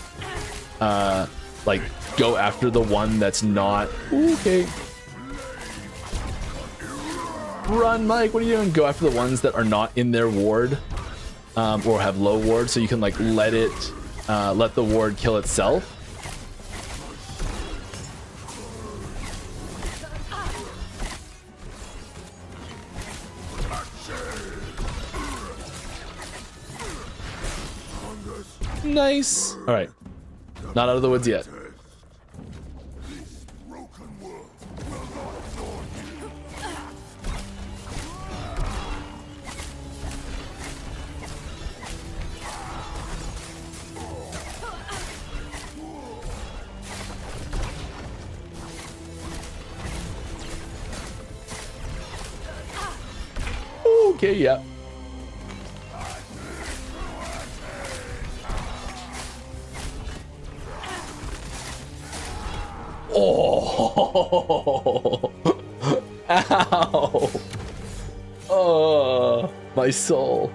like go after the one that's not okay. Run, Mike, what are you doing? Go after the ones that are not in their ward, or have low ward, so you can like let the ward kill itself. Nice. All right, not out of the woods yet. Okay, yeah. Oh, ow. Oh, my soul.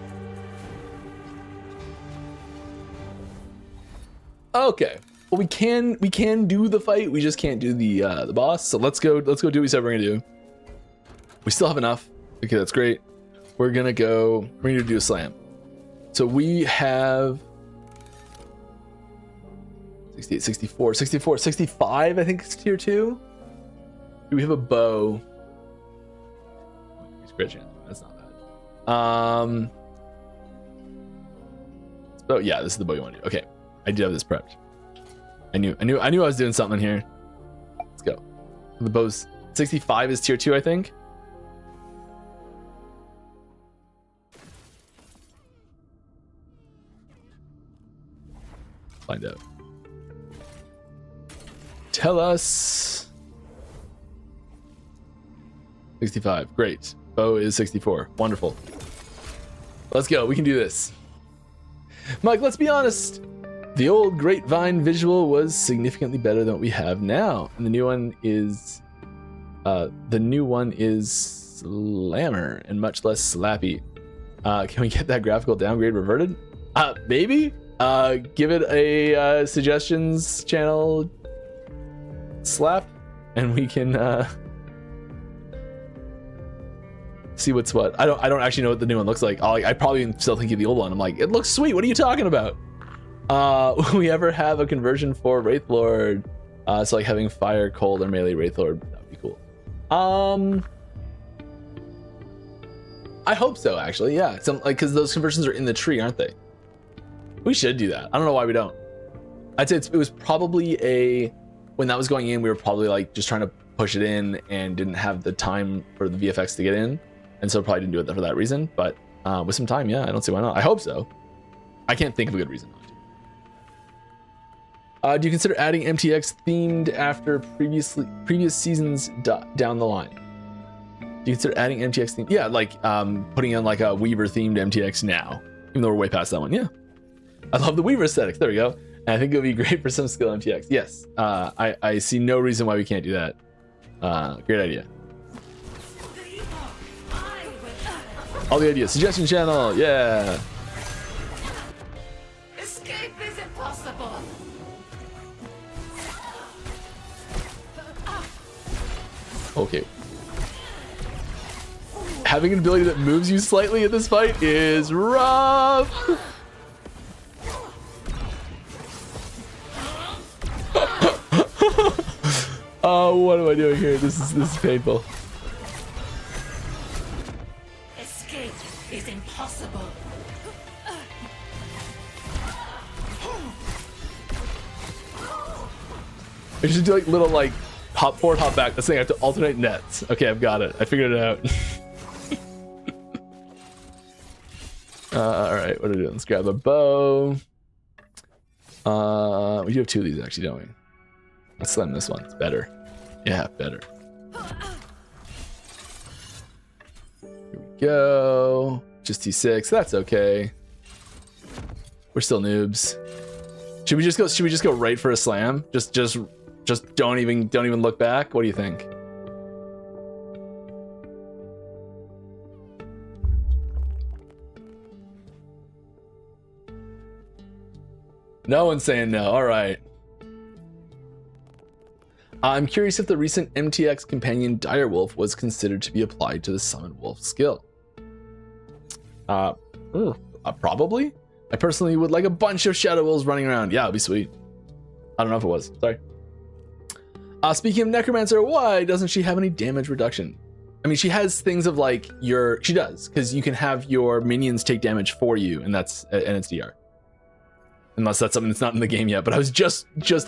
Okay. Well, we can do the fight. We just can't do the boss. So let's go do what we said we're gonna do. We still have enough. Okay, that's great. We're gonna do a slam. So we have 68, 64, 64, 65, I think it's tier 2. Do we have a bow? Scratching. That's not bad. Oh yeah, this is the bow you want to do. Okay, I did have this prepped. I knew I was doing something here. Let's go. The bow's 65 is tier 2, I think. Find out. Tell us. 65. Great. Bow is 64. Wonderful. Let's go. We can do this. Mike, let's be honest. The old grapevine visual was significantly better than what we have now, and the new one is slammer and much less slappy. Can we get that graphical downgrade reverted? Maybe. Give it a suggestions channel slap, and we can see what's what. I don't actually know what the new one looks like. I probably still think of the old one. I'm like, it looks sweet. What are you talking about? Will we ever have a conversion for Wraith Lord? So like having fire, cold, or melee Wraith Lord, that would be cool. I hope so, actually. Yeah, because those conversions are in the tree, aren't they? We should do that. I don't know why we don't. I'd say it was probably when that was going in, we were probably like just trying to push it in and didn't have the time for the VFX to get in, and so probably didn't do it for that reason. But with some time, yeah, I don't see why not. I hope so. I can't think of a good reason not to. Do you consider adding MTX themed after previous seasons down the line? Do you consider adding MTX themed? Yeah, like putting in like a Weaver themed MTX now, even though we're way past that one. Yeah, I love the Weaver aesthetics. There we go. And I think it would be great for some skill MTX. Yes, I see no reason why we can't do that. Great idea. All the ideas. Suggestion channel. Yeah. Escape is impossible. Okay. Having an ability that moves you slightly in this fight is rough. Oh, what am I doing here? This is painful. Escape is impossible. I should do like little like hop forward, hop back. This thing I have to alternate nets. Okay, I've got it. I figured it out. All right, what are we doing? Let's grab a bow. We do have 2 of these actually, don't we? Let's slam this one. It's better. Yeah, better. Here we go. Just T6. That's okay. We're still noobs. Should we just go right for a slam? Just don't even look back. What do you think? No one's saying no. All right. I'm curious if the recent MTX companion Direwolf was considered to be applied to the Summon Wolf skill. Probably. I personally would like a bunch of Shadow Wolves running around. Yeah, it'd be sweet. I don't know if it was. Sorry. Speaking of Necromancer, why doesn't she have any damage reduction? I mean, she has things of like she does, because you can have your minions take damage for you, and it's DR. Unless that's something that's not in the game yet, but I was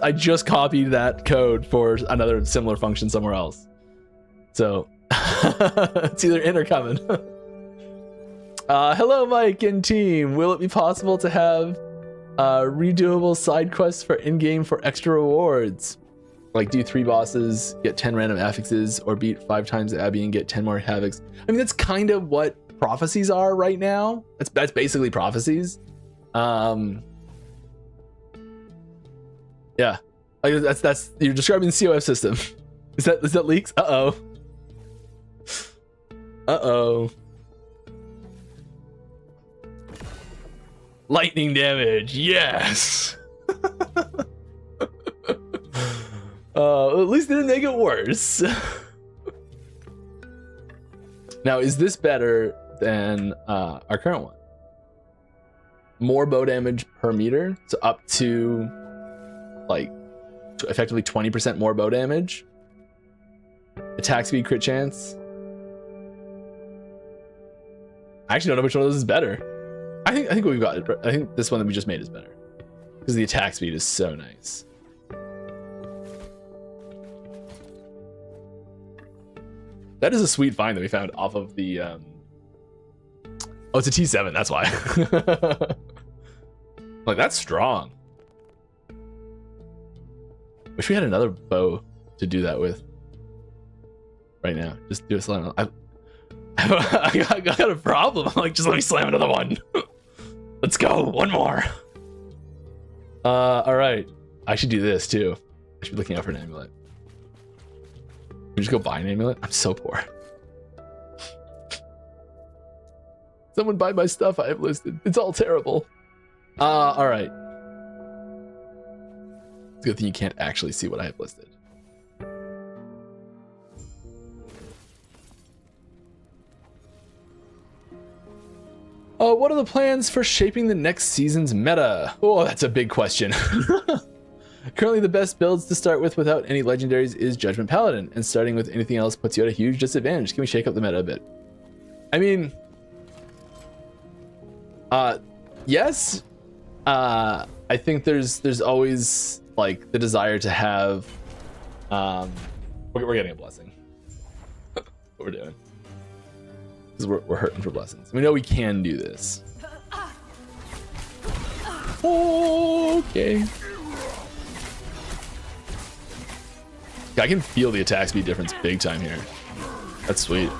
I just copied that code for another similar function somewhere else. So it's either in or coming. Hello, Mike and team. Will it be possible to have redoable side quests for in-game for extra rewards? Like do 3 bosses, get 10 random affixes, or beat 5 times the Abbey and get 10 more havocs. I mean, that's kind of what prophecies are right now. That's basically prophecies. Yeah, like that's you're describing the COF system. Is that leaks? Uh-oh. Lightning damage, yes. At least it didn't make it worse. Now, is this better than our current one? More bow damage per meter, so up to like effectively 20% more bow damage. Attack speed, crit chance. I actually don't know which one of those is better. I think we've got it. I think this one that we just made is better because the attack speed is so nice. That is a sweet find that we found off of the. Oh, it's a T7. That's why. Like that's strong. Wish we had another bow to do that with. Right now, just do a slam. I got a problem. I'm like, just let me slam another one. Let's go. One more. All right. I should do this too. I should be looking out for an amulet. Can we just go buy an amulet? I'm so poor. Someone buy my stuff I have listed. It's all terrible. All right. It's a good thing you can't actually see what I have listed. What are the plans for shaping the next season's meta? Oh, that's a big question. Currently, the best builds to start with without any legendaries is Judgment Paladin, and starting with anything else puts you at a huge disadvantage. Can we shake up the meta a bit? I mean, yes. I think there's always like the desire to have. We're getting a blessing. What we're doing. Because we're hurting for blessings. We know we can do this. Okay. I can feel the attack speed difference big time here. That's sweet.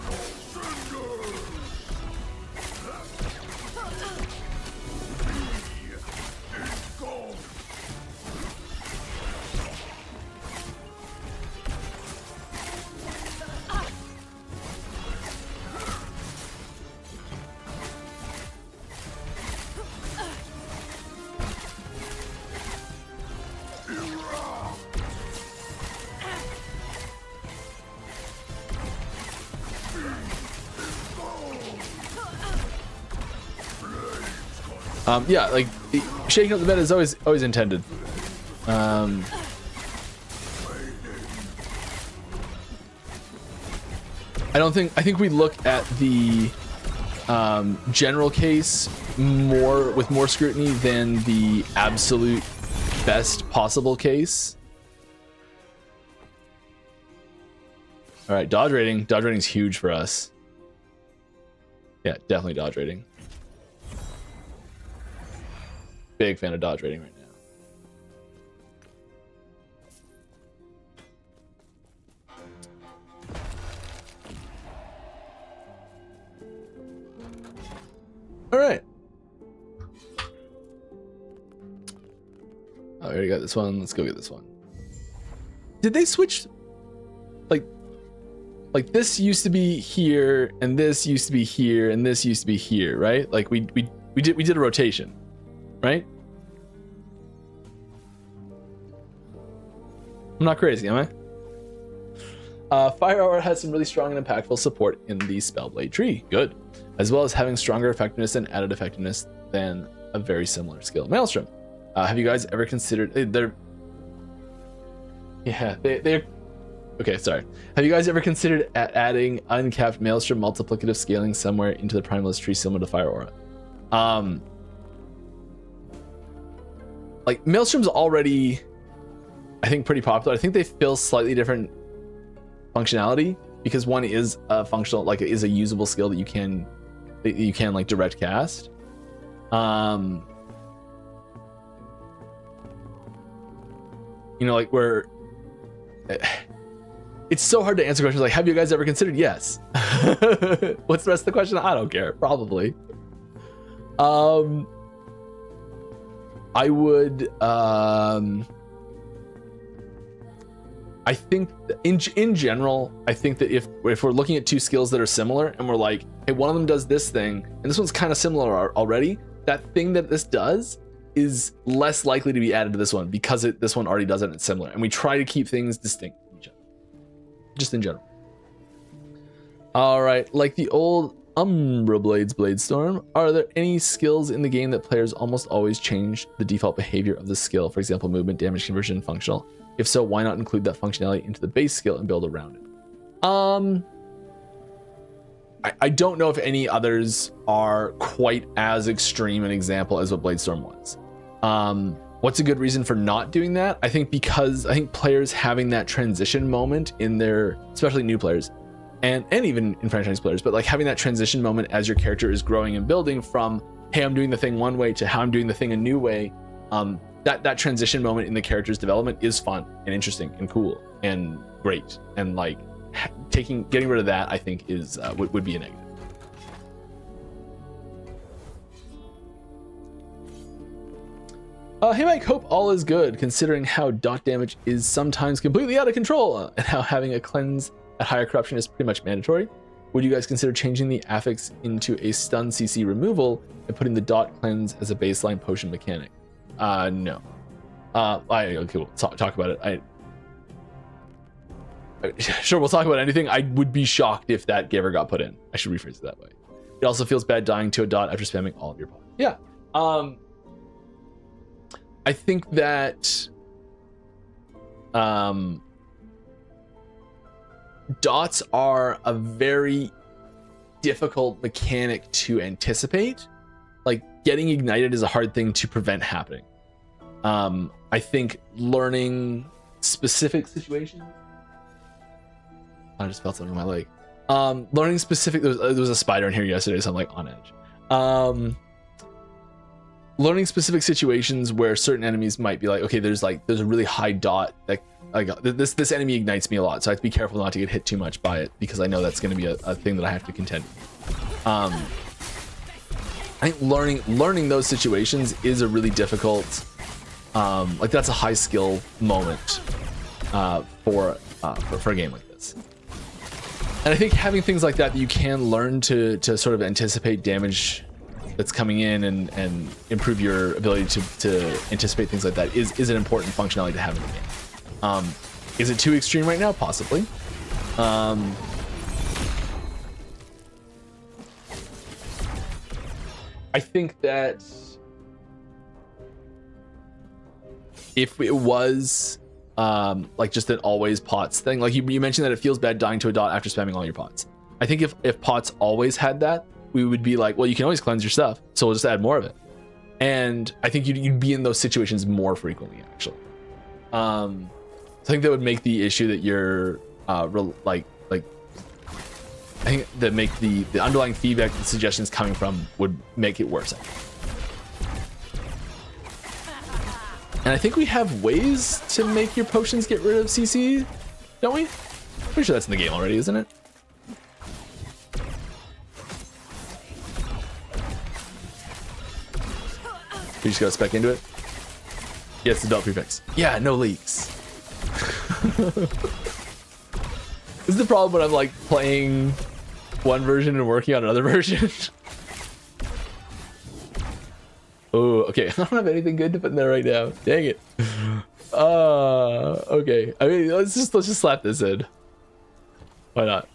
Yeah, like shaking up the meta is always intended. I think we look at the general case with more scrutiny than the absolute best possible case. All right, dodge rating. Dodge rating is huge for us. Yeah, definitely dodge rating. Big fan of dodge rating right now. All right. I already got this one. Let's go get this one. Did they switch? Like this used to be here, and this used to be here, and this used to be here, right? Like we did a rotation, right? I'm not crazy, am I? Fire Aura has some really strong and impactful support in the Spellblade tree. Good. As well as having stronger effectiveness and added effectiveness than a very similar skill, Maelstrom. Have you guys ever considered... they're... Okay, sorry. Have you guys ever considered adding uncapped Maelstrom multiplicative scaling somewhere into the Primalist tree similar to Fire Aura? Like, Maelstrom's already... I think pretty popular. I think they fill slightly different functionality because one is a functional, like it is a usable skill that you can like direct cast. You know, like where it's so hard to answer questions like, have you guys ever considered? Yes. What's the rest of the question? I don't care. Probably. I would. I think in general, I think that if we're looking at two skills that are similar and we're like, hey, one of them does this thing and this one's kind of similar already, that thing that this does is less likely to be added to this one because this one already does it and it's similar. And we try to keep things distinct from each other, just in general. All right, like the old Umbra Blades Bladestorm. Are there any skills in the game that players almost always change the default behavior of the skill? For example, movement, damage conversion, functional. If so, why not include that functionality into the base skill and build around it? I don't know if any others are quite as extreme an example as what Bladestorm was. What's a good reason for not doing that? I think players having that transition moment in their, especially new players, and even in franchise players, but like having that transition moment as your character is growing and building from, hey, I'm doing the thing one way to how I'm doing the thing a new way. That transition moment in the character's development is fun and interesting and cool and great. And like getting rid of that, I think is would be a negative. Hey Mike, hope all is good considering how dot damage is sometimes completely out of control and how having a cleanse at higher corruption is pretty much mandatory. Would you guys consider changing the affix into a stun CC removal and putting the dot cleanse as a baseline potion mechanic? No. Okay, we'll talk about it. Sure, we'll talk about anything. I would be shocked if that ever got put in. I should rephrase it that way. It also feels bad dying to a dot after spamming all of your points. Yeah. I think that dots are a very difficult mechanic to anticipate. Like getting ignited is a hard thing to prevent happening. I think learning specific situations. I just felt something on my leg. Learning specific. There was a spider in here yesterday, so I'm like on edge. Learning specific situations where certain enemies might be like, okay, there's a really high dot that this enemy ignites me a lot, so I have to be careful not to get hit too much by it because I know that's going to be a thing that I have to contend with. I think learning those situations is a really difficult, like that's a high skill moment for a game like this. And I think having things like that you can learn to sort of anticipate damage that's coming in and improve your ability to anticipate things like that is an important functionality to have in the game. Is it too extreme right now? Possibly. I think that if it was like just an always pots thing, like you mentioned that it feels bad dying to a dot after spamming all your pots. I think if pots always had that, we would be like, well, you can always cleanse your stuff, so we'll just add more of it. And I think you'd be in those situations more frequently, actually. I think that would make the issue that you're I think that make the underlying feedback, the suggestions coming from would make it worse. And I think we have ways to make your potions get rid of CC, don't we? Pretty sure that's in the game already, isn't it? We just gotta spec into it. Yeah, it's the belt prefix. Yeah, no leaks. This is the problem when I'm like playing one version and working on another version. Oh, okay. I don't have anything good to put in there right now. Dang it. Okay. I mean, let's just slap this in. Why not?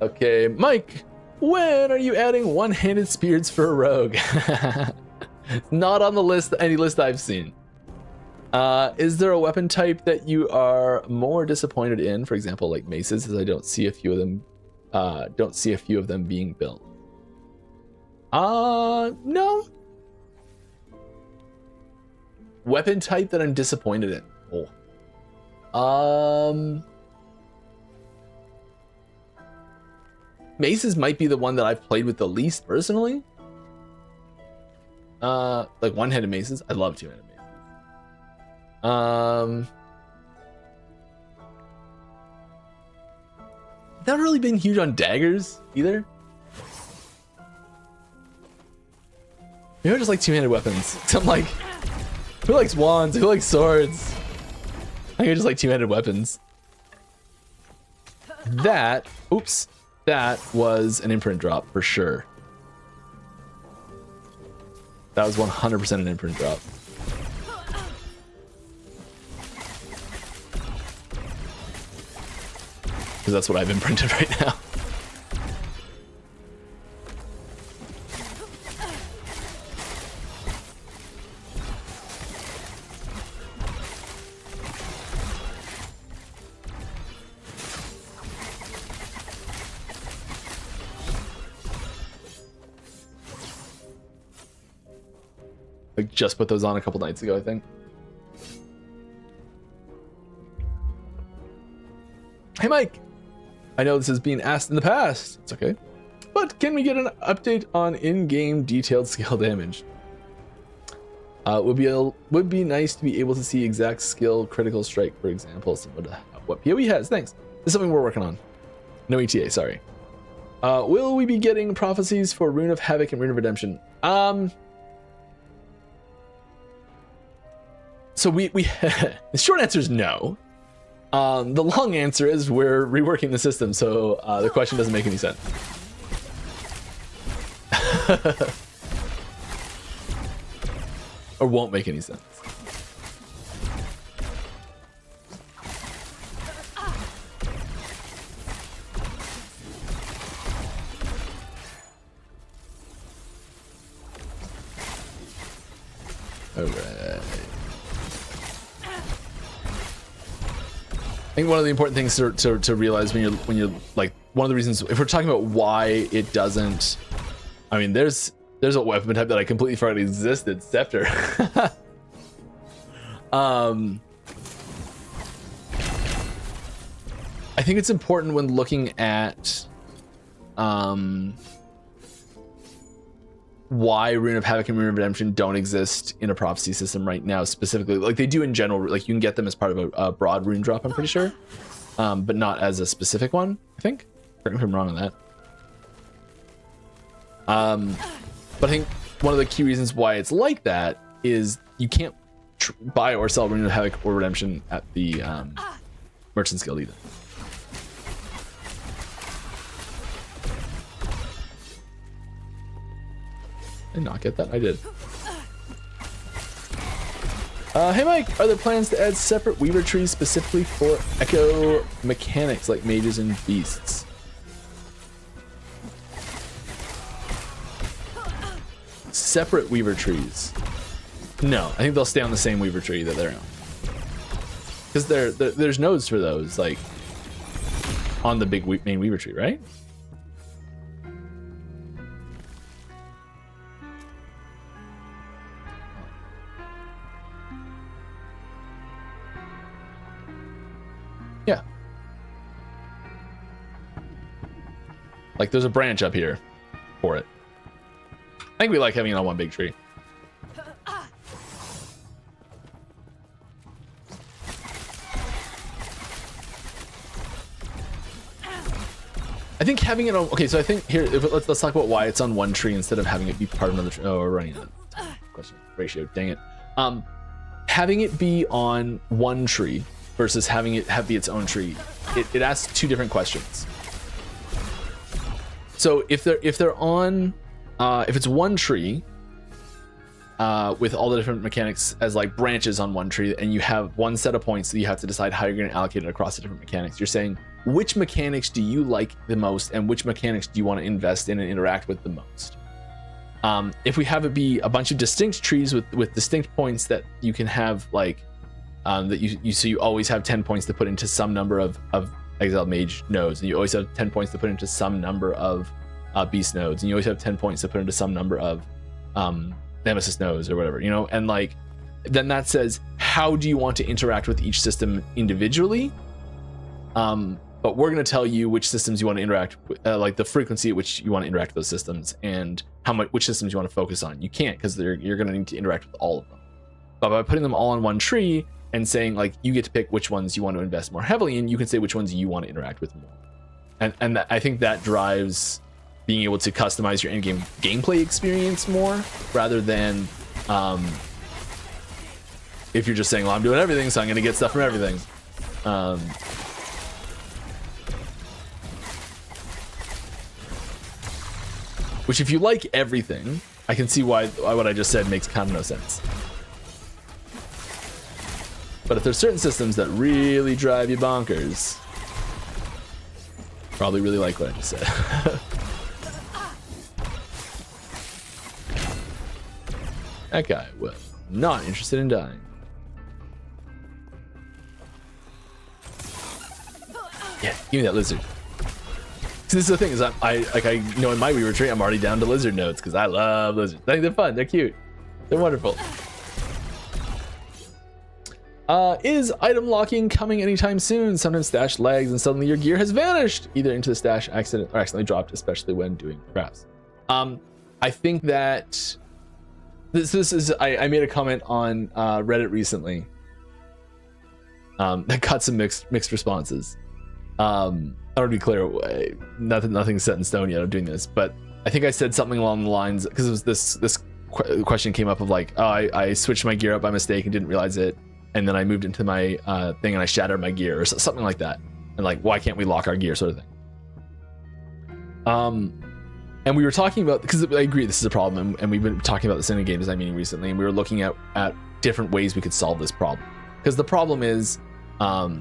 Okay, Mike, when are you adding one-handed spears for a rogue? Not on the list, any list I've seen. Is there a weapon type that you are more disappointed in? For example, like maces, as I don't see a few of them being built. No. Weapon type that I'm disappointed in. Oh. Maces might be the one that I've played with the least personally. Like one-handed maces. I love two-handed maces. Not really been huge on daggers either. Maybe I just like two-handed weapons. So I'm like, who likes wands? Who likes swords? I think I just like two-handed weapons. That was an imprint drop for sure. That was 100% an imprint drop. Because that's what I've imprinted right now. Like just put those on a couple nights ago, I think. Hey Mike, I know this has been asked in the past. It's okay, but can we get an update on in-game detailed skill damage? Would be nice to be able to see exact skill critical strike, for example, similar to what PoE has. Thanks. This is something we're working on. No ETA, sorry. Will we be getting prophecies for Rune of Havoc and Rune of Redemption? So we the short answer is no. The long answer is we're reworking the system, so the question doesn't make any sense. Or won't make any sense. All right. I think one of the important things to realize when you're like, one of the reasons, if we're talking about why it doesn't, I mean, there's a weapon type that I completely forgot existed, Scepter. I think it's important when looking at why Rune of Havoc and Rune of Redemption don't exist in a prophecy system right now, specifically. Like they do in general, like you can get them as part of a broad rune drop, I'm pretty sure, but not as a specific one, I think. Correct me if I'm wrong on that. But I think one of the key reasons why it's like that is you can't buy or sell Rune of Havoc or Redemption at the Merchant's Guild either. Did I not get that? I did. Hey Mike, are there plans to add separate weaver trees specifically for echo mechanics like mages and beasts? Separate weaver trees? No, I think they'll stay on the same weaver tree that they're on. Because there's nodes for those, like on the big main weaver tree, right? Yeah. Like there's a branch up here for it. I think we like having it on one big tree. I think having it on, okay, so I think here, let's talk about why it's on one tree instead of having it be part of another tree. Oh, we're running out of question ratio, dang it. Having it be on one tree versus having it be its own tree, it asks two different questions. So if they're on, if it's one tree with all the different mechanics as like branches on one tree, and you have one set of points that you have to decide how you're going to allocate it across the different mechanics, you're saying which mechanics do you like the most and which mechanics do you want to invest in and interact with the most. If we have it be a bunch of distinct trees with distinct points that you can have, like that you always have 10 points to put into some number of exiled mage nodes, and you always have 10 points to put into some number of beast nodes, and you always have 10 points to put into some number of nemesis nodes or whatever, you know, and like then that says how do you want to interact with each system individually, but we're going to tell you which systems you want to interact with, like the frequency at which you want to interact with those systems and which systems you want to focus on. You can't, because you're going to need to interact with all of them. But by putting them all on one tree and saying like you get to pick which ones you want to invest more heavily in, you can say which ones you want to interact with more. And I think that drives being able to customize your in-game gameplay experience more, rather than if you're just saying, well, I'm doing everything, so I'm going to get stuff from everything. Which if you like everything, I can see why what I just said makes kind of no sense. But if there's certain systems that really drive you bonkers, probably really like what I just said. That guy was not interested in dying. Yeah, give me that lizard. So this is the thing, is I know in my Weaver tree I'm already down to lizard nodes because I love lizards. I think they're fun, they're cute, they're wonderful. Is item locking coming anytime soon? Sometimes stash lags and suddenly your gear has vanished, either into the stash accident or accidentally dropped, especially when doing crafts. I think that this is I made a comment on Reddit recently that got some mixed responses. I want to be clear, nothing's set in stone yet. I'm doing this, but I think I said something along the lines, because it was this question came up of like, oh, I switched my gear up by mistake and didn't realize it, and then I moved into my thing and I shattered my gear or something like that, and like, why can't we lock our gear, sort of thing. And we were talking about, because I agree this is a problem, and we've been talking about this in a game design meeting recently, and we were looking at different ways we could solve this problem, because the problem is the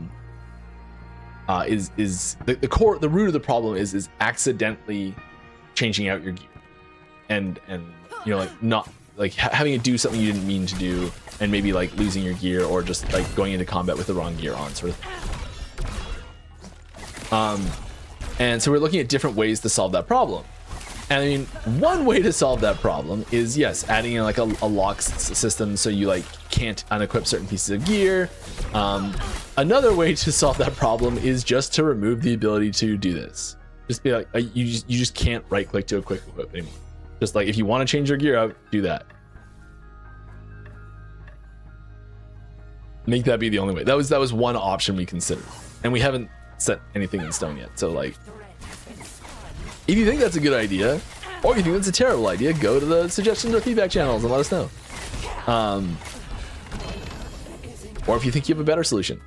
root of the problem is accidentally changing out your gear, and you know, like not like having it do something you didn't mean to do, and maybe like losing your gear or just like going into combat with the wrong gear on, sort of thing. And so we're looking at different ways to solve that problem. And I mean, one way to solve that problem is, yes, adding in like a lock system so you like can't unequip certain pieces of gear. Another way to solve that problem is just to remove the ability to do this. Just be like, you just can't right click to a quick equip anymore. Just like, if you want to change your gear out, do that. Make that be the only way. That was one option we considered, and we haven't set anything in stone yet. So like, if you think that's a good idea, or you think that's a terrible idea, go to the suggestions or feedback channels and let us know. Or if you think you have a better solution,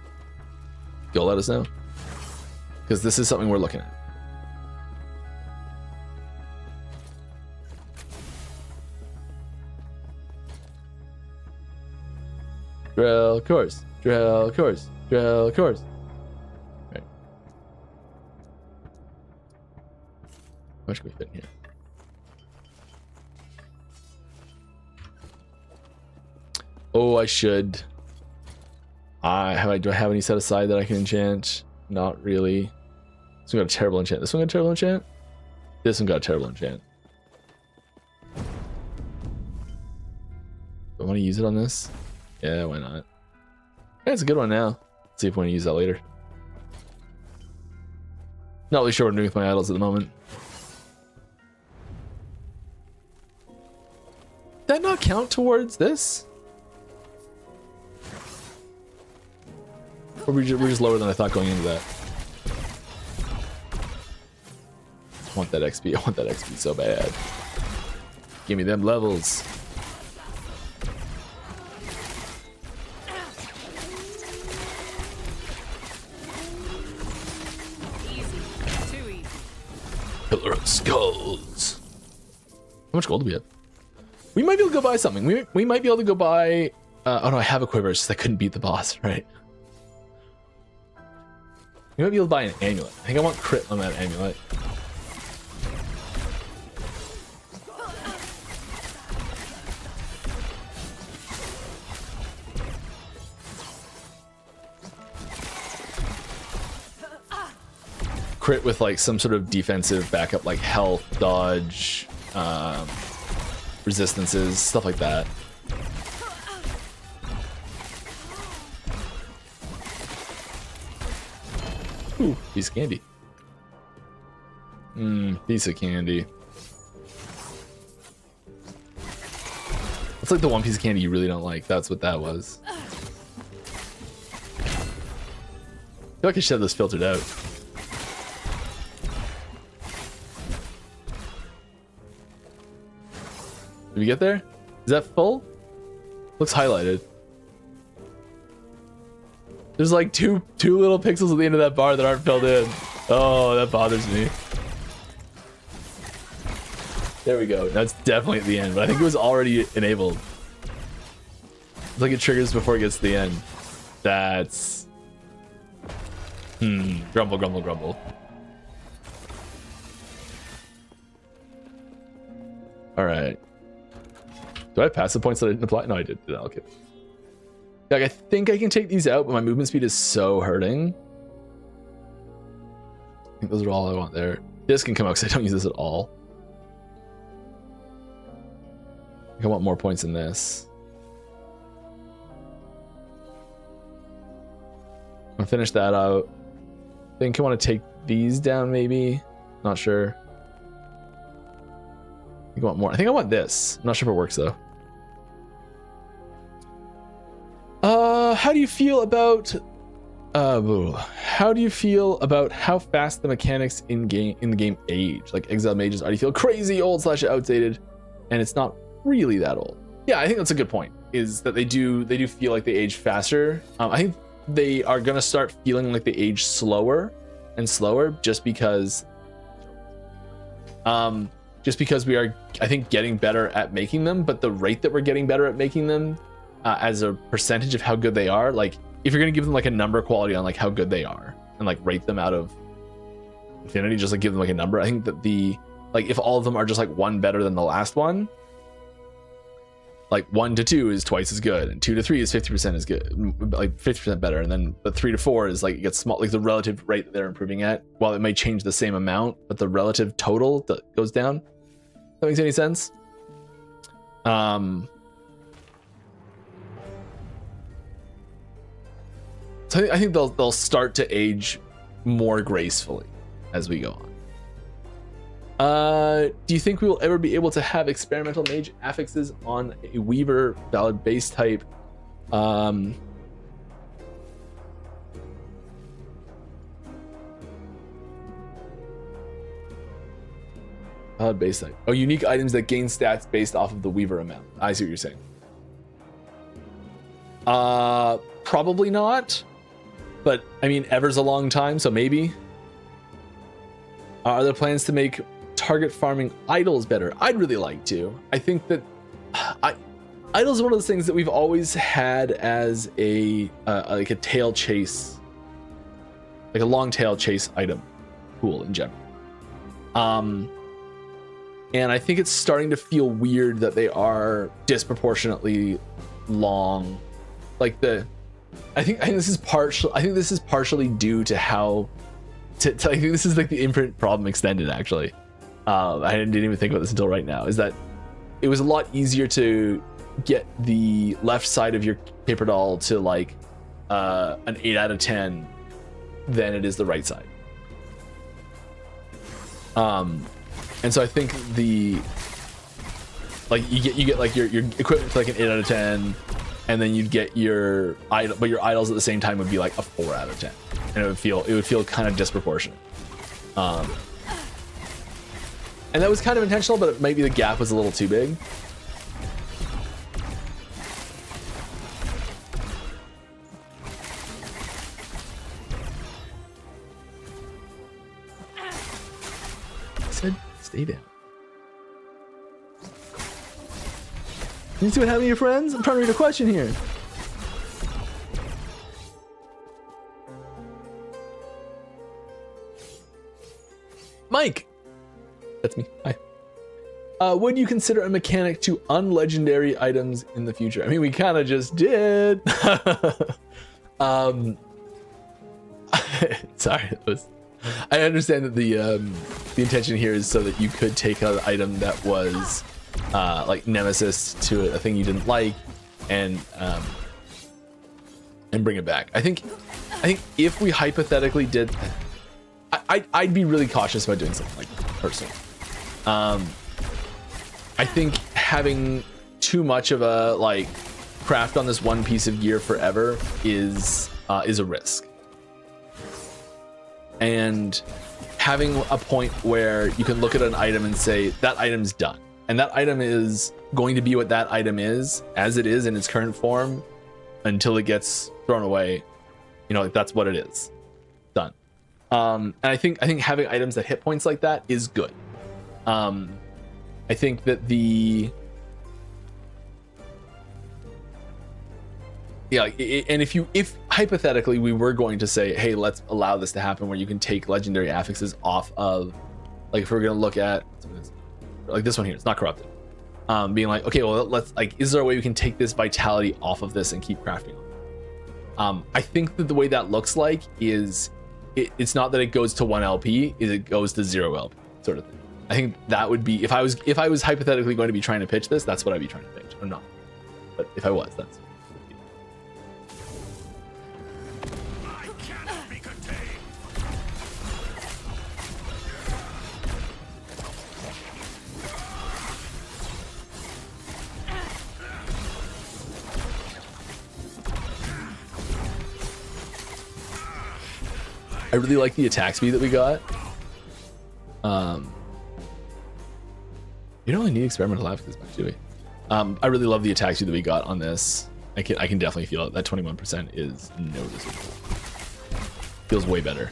go let us know, because this is something we're looking at. Drill course, drill course, drill course. Right. How much can we fit in here? Oh, I should. Do I have any set aside that I can enchant? Not really. This one got a terrible enchant. This one got a terrible enchant? This one got a terrible enchant. Do I want to use it on this? Yeah, why not? Yeah, it's a good one now. Let's see if we want to use that later. Not really sure what I'm doing with my idols at the moment. Did that not count towards this? Or we're just lower than I thought going into that. I want that XP. I want that XP so bad. Give me them levels. Pillar of Skulls. How much gold do we have? We might be able to go buy something. We might be able to go buy... oh no, I have a quiver. It's just I couldn't beat the boss, right? We might be able to buy an amulet. I think I want crit on that amulet. Crit with like some sort of defensive backup, like health, dodge, resistances, stuff like that. Ooh, piece of candy. Piece of candy. It's like the one piece of candy you really don't like. That's what that was. I feel like I should have this filtered out. Did we get there? Is that full? Looks highlighted. There's like two little pixels at the end of that bar that aren't filled in. Oh, that bothers me. There we go. That's definitely at the end, but I think it was already enabled. It's like it triggers before it gets to the end. That's... Grumble, grumble, grumble. All right. Do I have passive points that I didn't apply? No, I did. Okay. Like, I think I can take these out, but my movement speed is so hurting. I think those are all I want there. This can come out because I don't use this at all. I think I want more points in this. I'll finish that out. I think I want to take these down, maybe. Not sure. I think I want more. I think I want this. I'm not sure if it works though. How do you feel about how fast the mechanics in the game age? Like Exile Mages already feel crazy old / outdated, and it's not really that old. Yeah, I think that's a good point. Is that they do feel like they age faster. I think they are gonna start feeling like they age slower and slower, just because we are, I think, getting better at making them. But the rate that we're getting better at making them, as a percentage of how good they are, like if you're gonna give them like a number quality on like how good they are and like rate them out of infinity, just like give them like a number. I think that if all of them are just like one better than the last one, like 1 to 2 is twice as good, and 2 to 3 is 50% as good, like 50% better, and then but 3 to 4 is like it gets small, like the relative rate that they're improving at, while it may change the same amount, but the relative total that goes down. If that makes any sense? So I think they'll start to age more gracefully as we go on. Do you think we will ever be able to have experimental mage affixes on a Weaver valid base type? Valid base type. Oh, unique items that gain stats based off of the Weaver amount. I see what you're saying. Probably not. But I mean, ever's a long time, so maybe. Are there plans to make target farming idols better? I'd really like to. I think that idols are one of those things that we've always had as a like a tail chase, like a long tail chase item pool in general. And I think it's starting to feel weird that they are disproportionately long. Like I think this is partially due to how I think this is like the imprint problem extended, actually. I didn't even think about this until right now, is that it was a lot easier to get the left side of your paper doll to like an 8 out of 10 than it is the right side. And so I think you get like your equipment to like an 8 out of 10, and then you'd get your idol, but your idols at the same time would be like a 4 out of 10, and it would feel kind of disproportionate. And that was kind of intentional, but maybe the gap was a little too big. I said stay down. You see what happened to your friends? I'm trying to read a question here. Mike! That's me. Hi. Would you consider a mechanic to unlegendary items in the future? I mean, we kind of just did. Sorry. I understand that the intention here is so that you could take an item that was like nemesis to a thing you didn't like, and bring it back. I think if we hypothetically did, I'd be really cautious about doing something like that, personally. I think having too much of a like craft on this one piece of gear forever is a risk. And having a point where you can look at an item and say that item's done, and that item is going to be what that item is as it is in its current form until it gets thrown away, you know, like that's what it is. Done. And I think having items that hit points like that is good. I think that the and if hypothetically we were going to say, hey, let's allow this to happen where you can take legendary affixes off of, like if we're going to look at like this one here, it's not corrupted, being like, okay, well, let's like, is there a way we can take this vitality off of this and keep crafting on? I think that the way that looks like is it's not that it goes to 1 LP, is it goes to 0 LP sort of thing. I think that would be, if I was hypothetically going to be trying to pitch this, that's what I'd be trying to pitch. Or not, but if I was, that's. I really like the attack speed that we got. You don't really need experimental affixes much, do we? I really love the attack speed that we got on this. I can definitely feel it. That 21% is noticeable. Feels way better.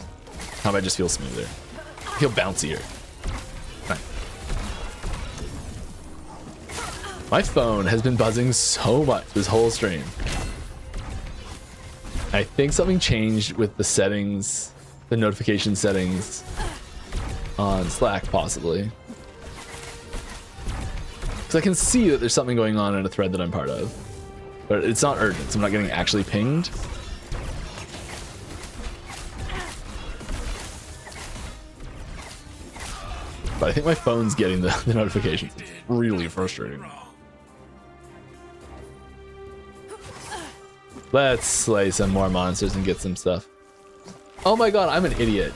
Combat just feels smoother. I feel bouncier. Nice. My phone has been buzzing so much this whole stream. I think something changed with the settings, the notification settings on Slack, possibly. Because I can see that there's something going on in a thread that I'm part of. But it's not urgent, so I'm not getting actually pinged. But I think my phone's getting the notifications. It's really frustrating. Let's slay some more monsters and get some stuff. Oh my god, I'm an idiot.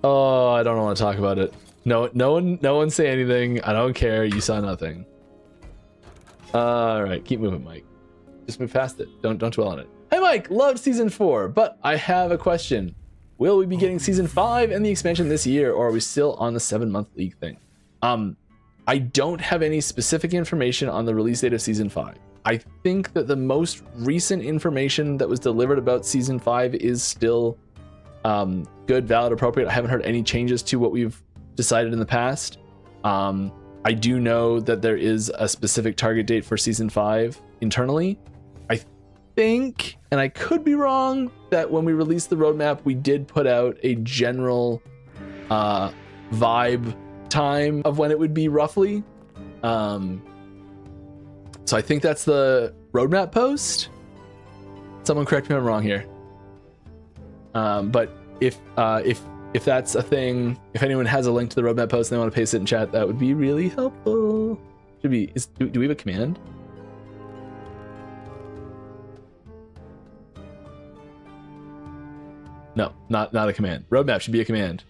Oh, I don't want to talk about it. No one say anything. I don't care. You saw nothing. All right, keep moving, Mike. Just move past it. Don't dwell on it. Hi, Mike. Loved season 4, but I have a question. Will we be getting season 5 and the expansion this year, or are we still on the 7-month league thing? I don't have any specific information on the release date of season 5. I think that the most recent information that was delivered about season 5 is still good, valid, appropriate. I haven't heard any changes to what we've decided in the past. I do know that there is a specific target date for season 5 internally. I think, and I could be wrong, that when we released the roadmap, we did put out a general vibe time of when it would be roughly. So I think that's the roadmap post. Someone correct me if I'm wrong here. But if that's a thing, if anyone has a link to the roadmap post and they want to paste it in chat, that would be really helpful. Should be, do we have a command? No, not a command. Roadmap should be a command.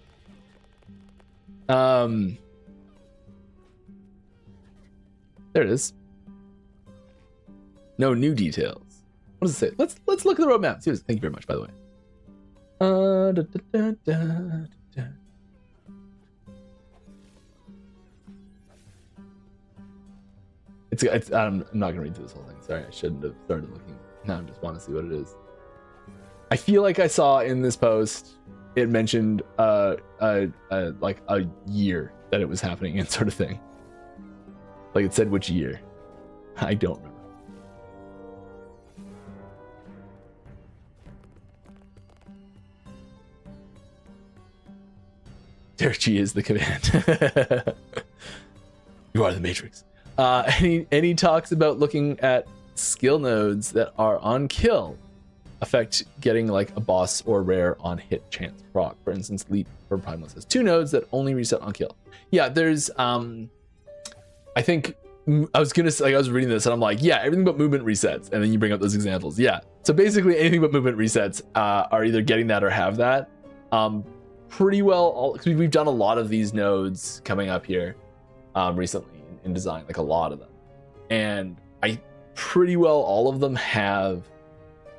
There it is. No new details. What does it say? Let's look at the roadmap. Thank you very much, by the way. I'm not gonna read through this whole thing. Sorry, I shouldn't have started looking. Now I just want to see what it is. I feel like I saw in this post it mentioned like a year that it was happening and sort of thing. Like it said which year. I don't remember. There she is, the command. You are the Matrix. Any talks about looking at skill nodes that are on kill affect getting like a boss or rare on hit chance proc? For instance, Leap or Primalist has 2 nodes that only reset on kill. Yeah, there's I think I was gonna say, like, I was reading this and I'm like, yeah, everything but movement resets, and then you bring up those examples. Yeah, so basically anything but movement resets are either getting that or have that. Pretty well, because we've done a lot of these nodes coming up here recently in design, like a lot of them, and I pretty well all of them have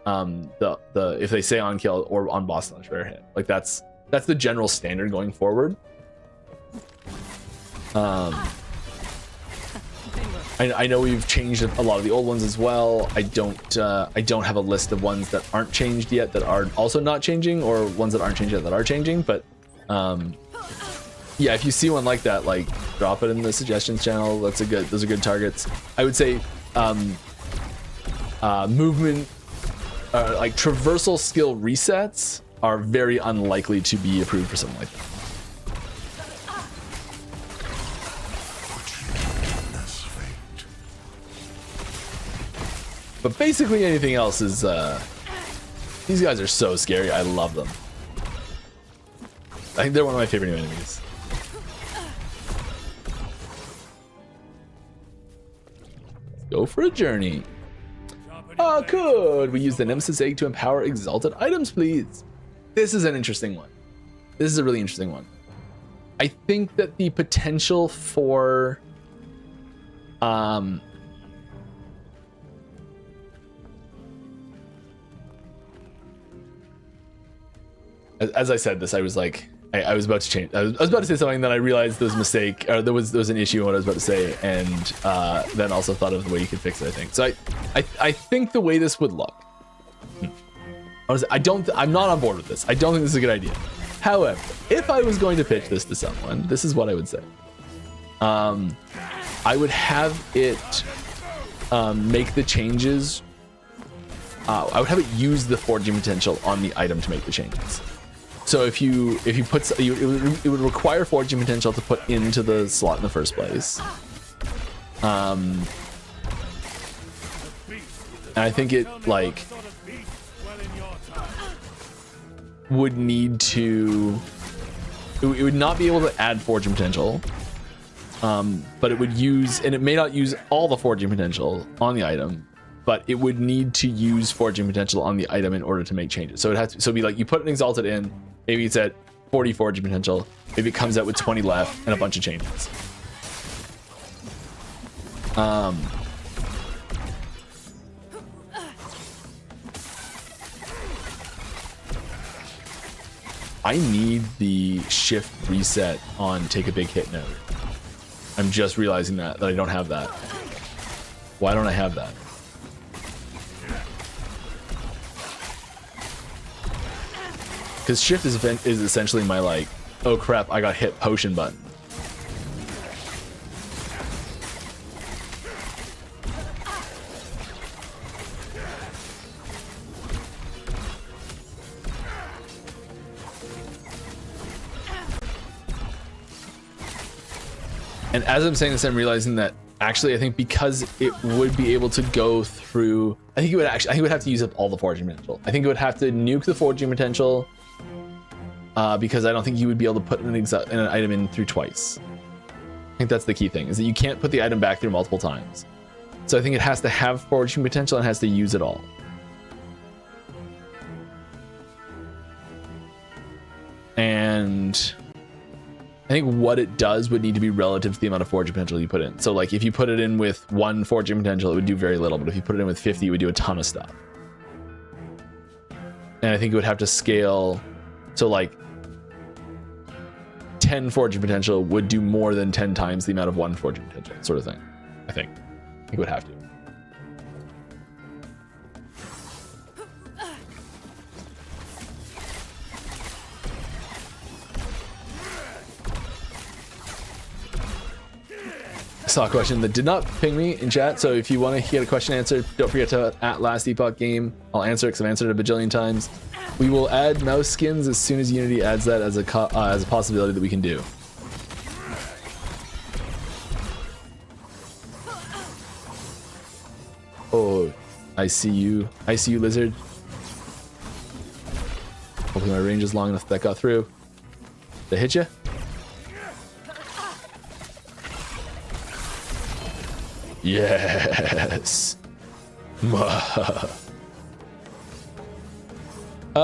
the if they say on kill or on boss slash rare hit, like that's the general standard going forward. I know we've changed a lot of the old ones as well. I don't have a list of ones that aren't changed yet that are also not changing, or ones that aren't changed yet that are changing, but Yeah, if you see one like that, like drop it in the suggestions channel. Those are good targets. I would say movement, like traversal skill resets are very unlikely to be approved for something like that. But basically anything else is, these guys are so scary. I love them. I think they're one of my favorite new enemies. Let's go for a journey. Could we use the Nemesis egg to empower exalted items, please? This is an interesting one. This is a really interesting one. I think that the potential for as I said this, I was like, I was about to change. I was about to say something, then I realized there was a mistake, or there was an issue in what I was about to say, and then also thought of the way you could fix it. I think so. I think the way this would look. I'm not on board with this. I don't think this is a good idea. However, if I was going to pitch this to someone, this is what I would say. I would have it make the changes. I would have it use the forging potential on the item to make the changes. So if you put, it would require forging potential to put into the slot in the first place. And I think it like would need to, it would not be able to add forging potential, but it would use, and it may not use all the forging potential on the item, but it would need to use forging potential on the item in order to make changes. So it has to, so it'd be like you put an exalted in, maybe it's at 40 forging potential, maybe it comes out with 20 left and a bunch of changes. I need the shift reset on take a big hit node. I'm just realizing that I don't have that. Why don't I have that? Because shift is essentially my like, oh crap, I got hit potion button. And as I'm saying this, I'm realizing that actually I think because it would be able to go through, I think it would have to use up all the forging potential. I think it would have to nuke the forging potential because I don't think you would be able to put an item in through twice. I think that's the key thing, is that you can't put the item back through multiple times. So I think it has to have forging potential and has to use it all. And I think what it does would need to be relative to the amount of forging potential you put in. So like if you put it in with 1 forging potential, it would do very little, but if you put it in with 50, it would do a ton of stuff. And I think it would have to scale, so like 10 forging potential would do more than 10 times the amount of 1 forging potential, sort of thing. I think it would have to. I saw a question that did not ping me in chat, so if you want to get a question answered, don't forget to @LastEpochGame. I'll answer it because I've answered it a bajillion times. We will add mouse skins as soon as Unity adds that as a possibility that we can do. Oh, I see you. I see you, lizard. Hopefully my range is long enough that got through. Did I hit you? Yes.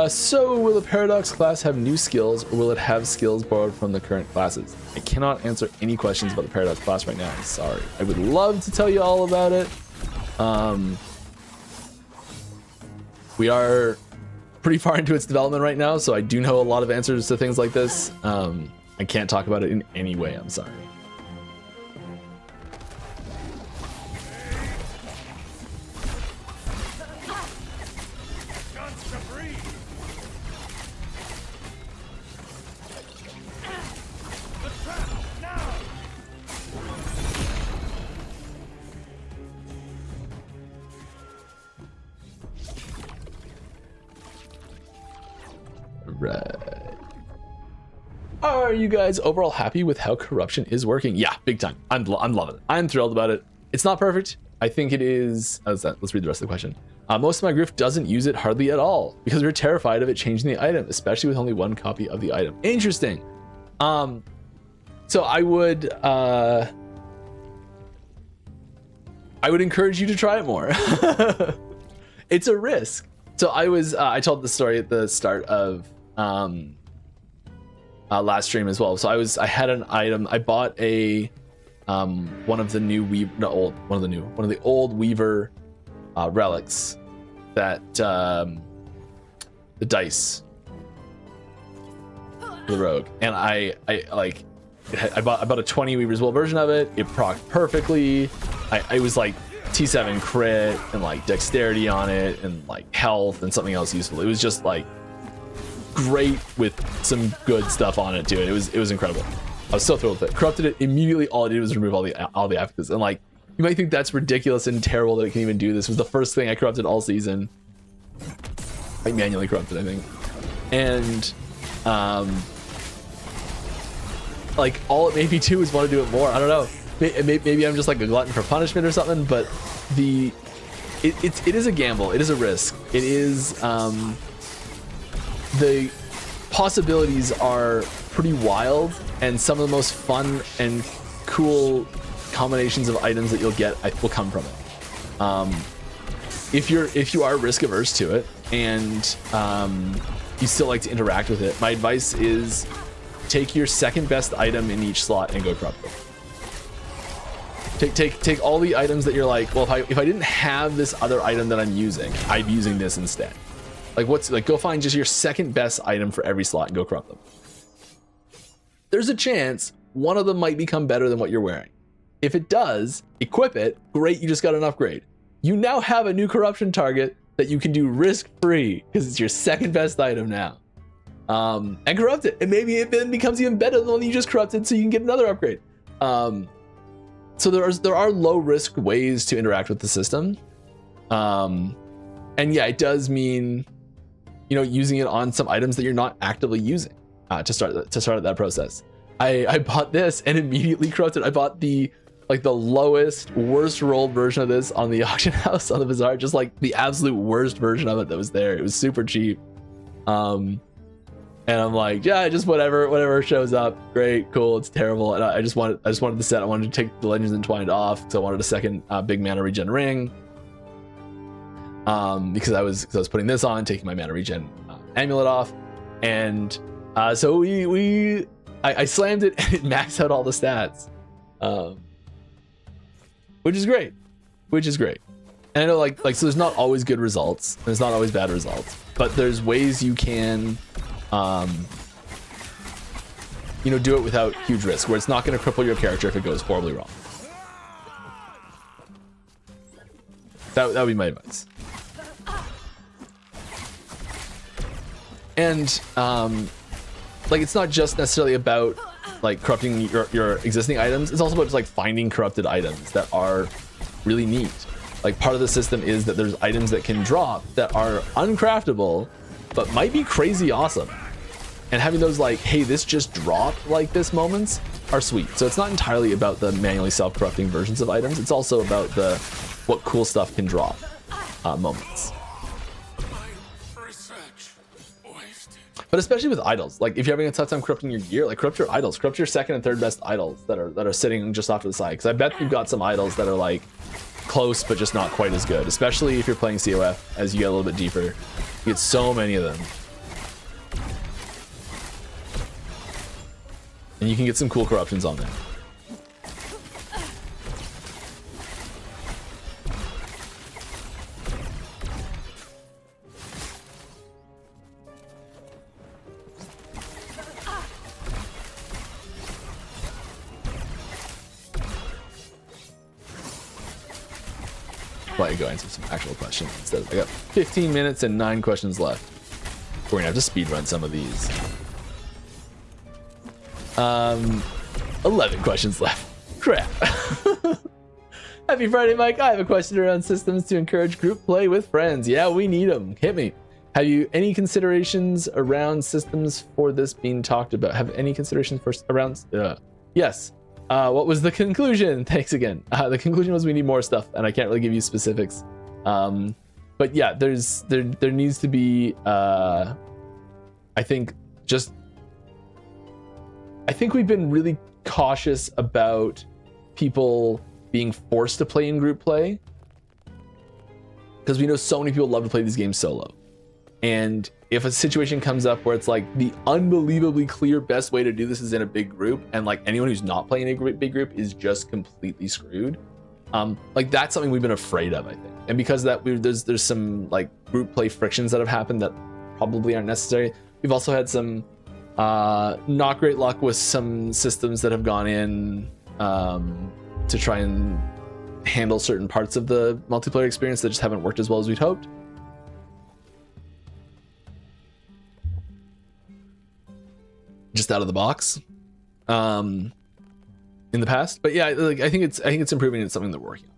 So will the Paradox class have new skills, or will it have skills borrowed from the current classes? I cannot answer any questions about the Paradox class right now. I'm sorry. I would love to tell you all about it. We are pretty far into its development right now, so I do know a lot of answers to things like this. I can't talk about it in any way. I'm sorry. right. Are you guys overall happy with how corruption is working? Yeah, big time. I'm loving it. I'm thrilled about it. It's not perfect. I think it is. Let's read the rest of the question. Most of my group doesn't use it hardly at all because we're terrified of it changing the item, especially with only one copy of the item. Interesting. So I would encourage you to try it more. It's a risk. So I told the story at the start of last stream as well. So I had an item. I bought a one of the old Weaver relics that the dice, the rogue, and I bought a 20 Weaver's Will version of it. It procced perfectly. I was like T7 crit and like dexterity on it and like health and something else useful. It was just like great with some good stuff on it too. It was incredible. I was so thrilled with it. Corrupted it immediately. All it did was remove all the affixes. And like, you might think that's ridiculous and terrible that it can even do this. It was the first thing I corrupted all season. I manually corrupted, I think. And like all it made me do was want to do it more. I don't know. Maybe I'm just like a glutton for punishment or something, but it is a gamble. It is a risk. It is the possibilities are pretty wild, and some of the most fun and cool combinations of items that you'll get will come from it. If you are risk averse to it and you still like to interact with it, my advice is take your second best item in each slot and go corrupt it. Take all the items that you're like, well, if I didn't have this other item that I'm using, I'd be using this instead. Like go find just your second best item for every slot and go corrupt them. There's a chance one of them might become better than what you're wearing. If it does, equip it. Great, you just got an upgrade. You now have a new corruption target that you can do risk-free because it's your second best item now. And corrupt it, and maybe it then becomes even better than the one you just corrupted, so you can get another upgrade. So there are low-risk ways to interact with the system, and yeah, it does mean, using it on some items that you're not actively using to start that process. I bought this and immediately corrupted. I bought the lowest, worst rolled version of this on the auction house on the bazaar, just like the absolute worst version of it that was there. It was super cheap. And I'm like, yeah, just whatever shows up. Great, cool, it's terrible. And I just wanted the set. I wanted to take the Legends Entwined off, so I wanted a second big mana regen ring. Because I was putting this on, taking my mana regen amulet off, and so I slammed it and it maxed out all the stats, which is great. And I know like so there's not always good results, there's not always bad results, but there's ways you can do it without huge risk, where it's not going to cripple your character if it goes horribly wrong. That would be my advice. And like, it's not just necessarily about like corrupting your existing items. It's also about just like finding corrupted items that are really neat. Like, part of the system is that there's items that can drop that are uncraftable but might be crazy awesome, and having those like, hey, this just dropped like this moments are sweet. So it's not entirely about the manually self-corrupting versions of items, it's also about the what cool stuff can drop moments. But especially with idols, like if you're having a tough time corrupting your gear, like corrupt your idols, corrupt your second and third best idols that are sitting just off to the side. Because I bet you've got some idols that are like close but just not quite as good, especially if you're playing COF. As you get a little bit deeper, you get so many of them, and you can get some cool corruptions on there. Let you go answer some actual questions instead. I got 15 minutes and 9 questions left. We're gonna have to speed run some of these. 11 questions left. Crap. Happy Friday, Mike. I have a question around systems to encourage group play with friends. Yeah, we need them. Hit me. Have you any considerations around systems for this being talked about? Have any considerations for around? Yes. What was the conclusion? Thanks again. The conclusion was we need more stuff, and I can't really give you specifics. But yeah, there needs to be. I think we've been really cautious about people being forced to play in group play, because we know so many people love to play these games solo. And if a situation comes up where it's like the unbelievably clear best way to do this is in a big group, and like anyone who's not playing a big group is just completely screwed, like that's something we've been afraid of, I think. And because of that, there's some like group play frictions that have happened that probably aren't necessary. We've also had some not great luck with some systems that have gone in to try and handle certain parts of the multiplayer experience that just haven't worked as well as we'd hoped. Just out of the box in the past. But yeah, like I think it's improving. It's something that we're working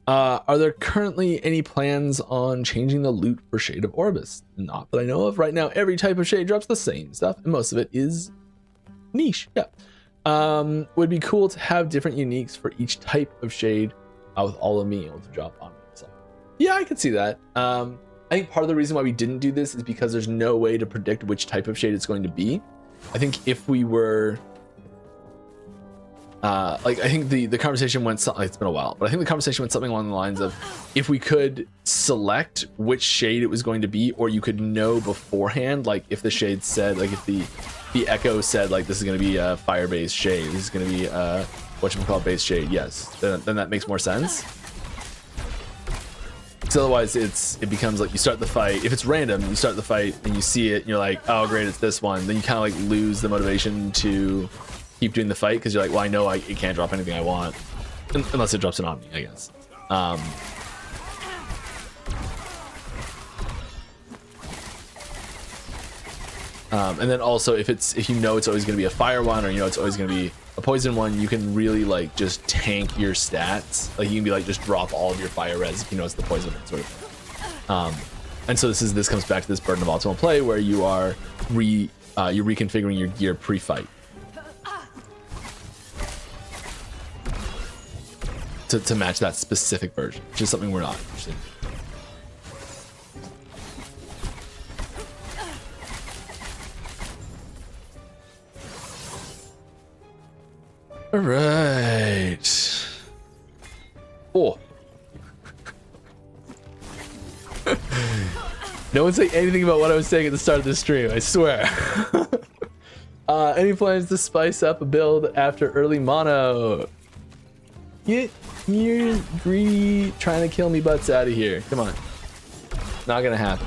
on. Are there currently any plans on changing the loot for Shade of Orbis? Not that I know of. Right now, every type of shade drops the same stuff, and most of it is niche. Yeah. Would be cool to have different uniques for each type of shade, with all of me able to drop on myself. Yeah, I could see that. I think part of the reason why we didn't do this is because there's no way to predict which type of shade it's going to be. I think if we were, I think the conversation went something, it's been a while, but I think the conversation went something along the lines of if we could select which shade it was going to be, or you could know beforehand, like if the shade said, like if the echo said, like this is going to be a fire-based shade, this is going to be a whatchamacallit-based shade, yes, then that makes more sense. Because otherwise it becomes like you start the fight, if it's random, you start the fight and you see it and you're like, oh great, it's this one, then you kind of like lose the motivation to keep doing the fight, because you're like, well, I know it can't drop anything I want unless it drops it on me, I guess. And then also if you know it's always going to be a fire one, or you know it's always going to be a poison one, you can really like just tank your stats. Like you can be like just drop all of your fire res if you know it's the poison one, sort of thing. And so this comes back to this burden of optimal play, where you are you're reconfiguring your gear pre-fight to match that specific version, which is something we're not interested in. All right. Oh. No one say anything about what I was saying at the start of the stream, I swear. Any plans to spice up a build after early mono? Get your greedy trying to kill me butts out of here. Come on. Not gonna happen.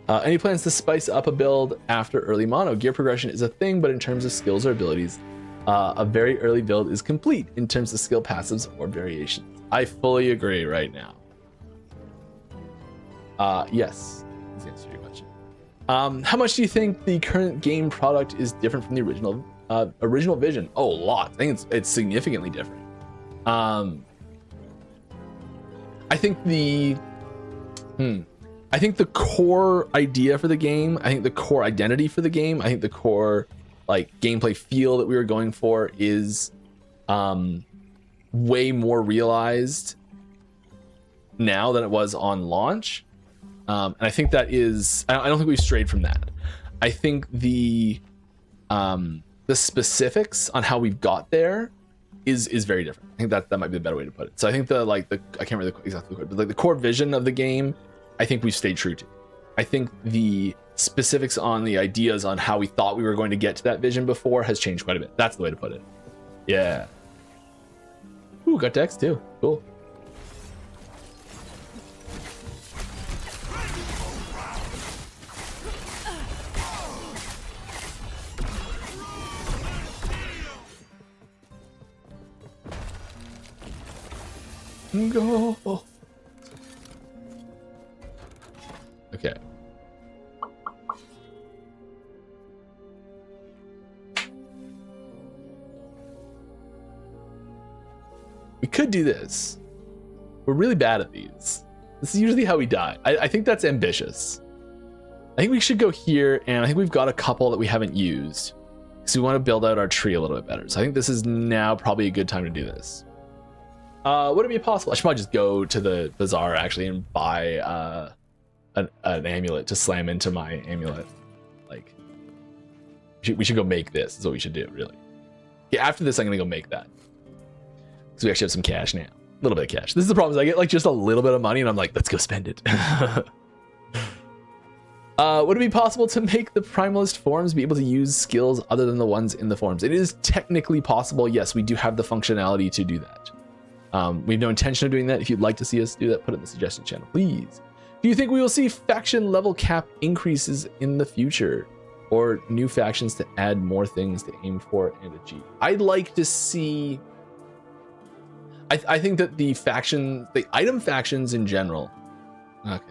Any plans to spice up a build after early mono? Gear progression is a thing, but in terms of skills or abilities, a very early build is complete in terms of skill passives or variations. I fully agree right now. Yes, is the answer to your question. How much do you think the current game product is different from the original vision? Oh, a lot. I think it's significantly different. I think the core idea for the game, I think the core identity for the game, I think the core like gameplay feel that we were going for is way more realized now than it was on launch. And I think that is, I don't think we've strayed from that. I think the specifics on how we've got there is very different. I think that might be the better way to put it. So I think I can't remember exactly the but like the core vision of the game, I think we've stayed true to. I think the specifics on the ideas on how we thought we were going to get to that vision before has changed quite a bit. That's the way to put it. Yeah. Ooh, got Dex too. Cool. Go. Okay. We could do this. We're really bad at these. This is usually how we die. I think that's ambitious. I think we should go here, and I think we've got a couple that we haven't used. So we want to build out our tree a little bit better. So I think this is now probably a good time to do this. Would it be possible? I should probably just go to the bazaar actually and buy an amulet to slam into my amulet. Like, we should go make this. Is what we should do, really. Yeah, after this, I'm gonna go make that. So we actually have some cash now. A little bit of cash. This is the problem, is I get like just a little bit of money and I'm like, let's go spend it. Would it be possible to make the primalist forms be able to use skills other than the ones in the forms? It is technically possible. Yes, we do have the functionality to do that. We have no intention of doing that. If you'd like to see us do that, put it in the suggestion channel, please. Do you think we will see faction level cap increases in the future, or new factions to add more things to aim for and achieve? I'd like to see... I think that the item factions in general... Okay.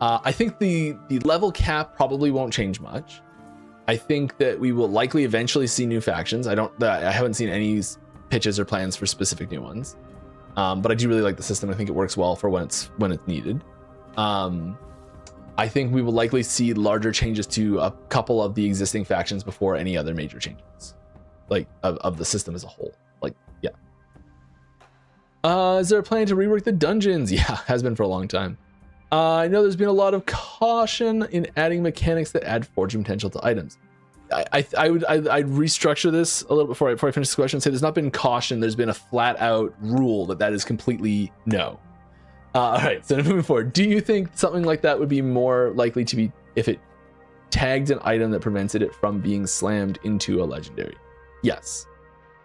I think the level cap probably won't change much. I think that we will likely eventually see new factions. I haven't seen any pitches or plans for specific new ones. But I do really like the system. I think it works well for when it's needed. I think we will likely see larger changes to a couple of the existing factions before any other major changes, like of the system as a whole. Like, yeah. Is there a plan to rework the dungeons? Yeah, has been for a long time. I know there's been a lot of caution in adding mechanics that add forging potential to items. I'd restructure this a little before I finish this question and say there's not been caution, there's been a flat out rule that is completely no. All right, so moving forward, do you think something like that would be more likely to be if it tagged an item that prevented it from being slammed into a legendary? Yes.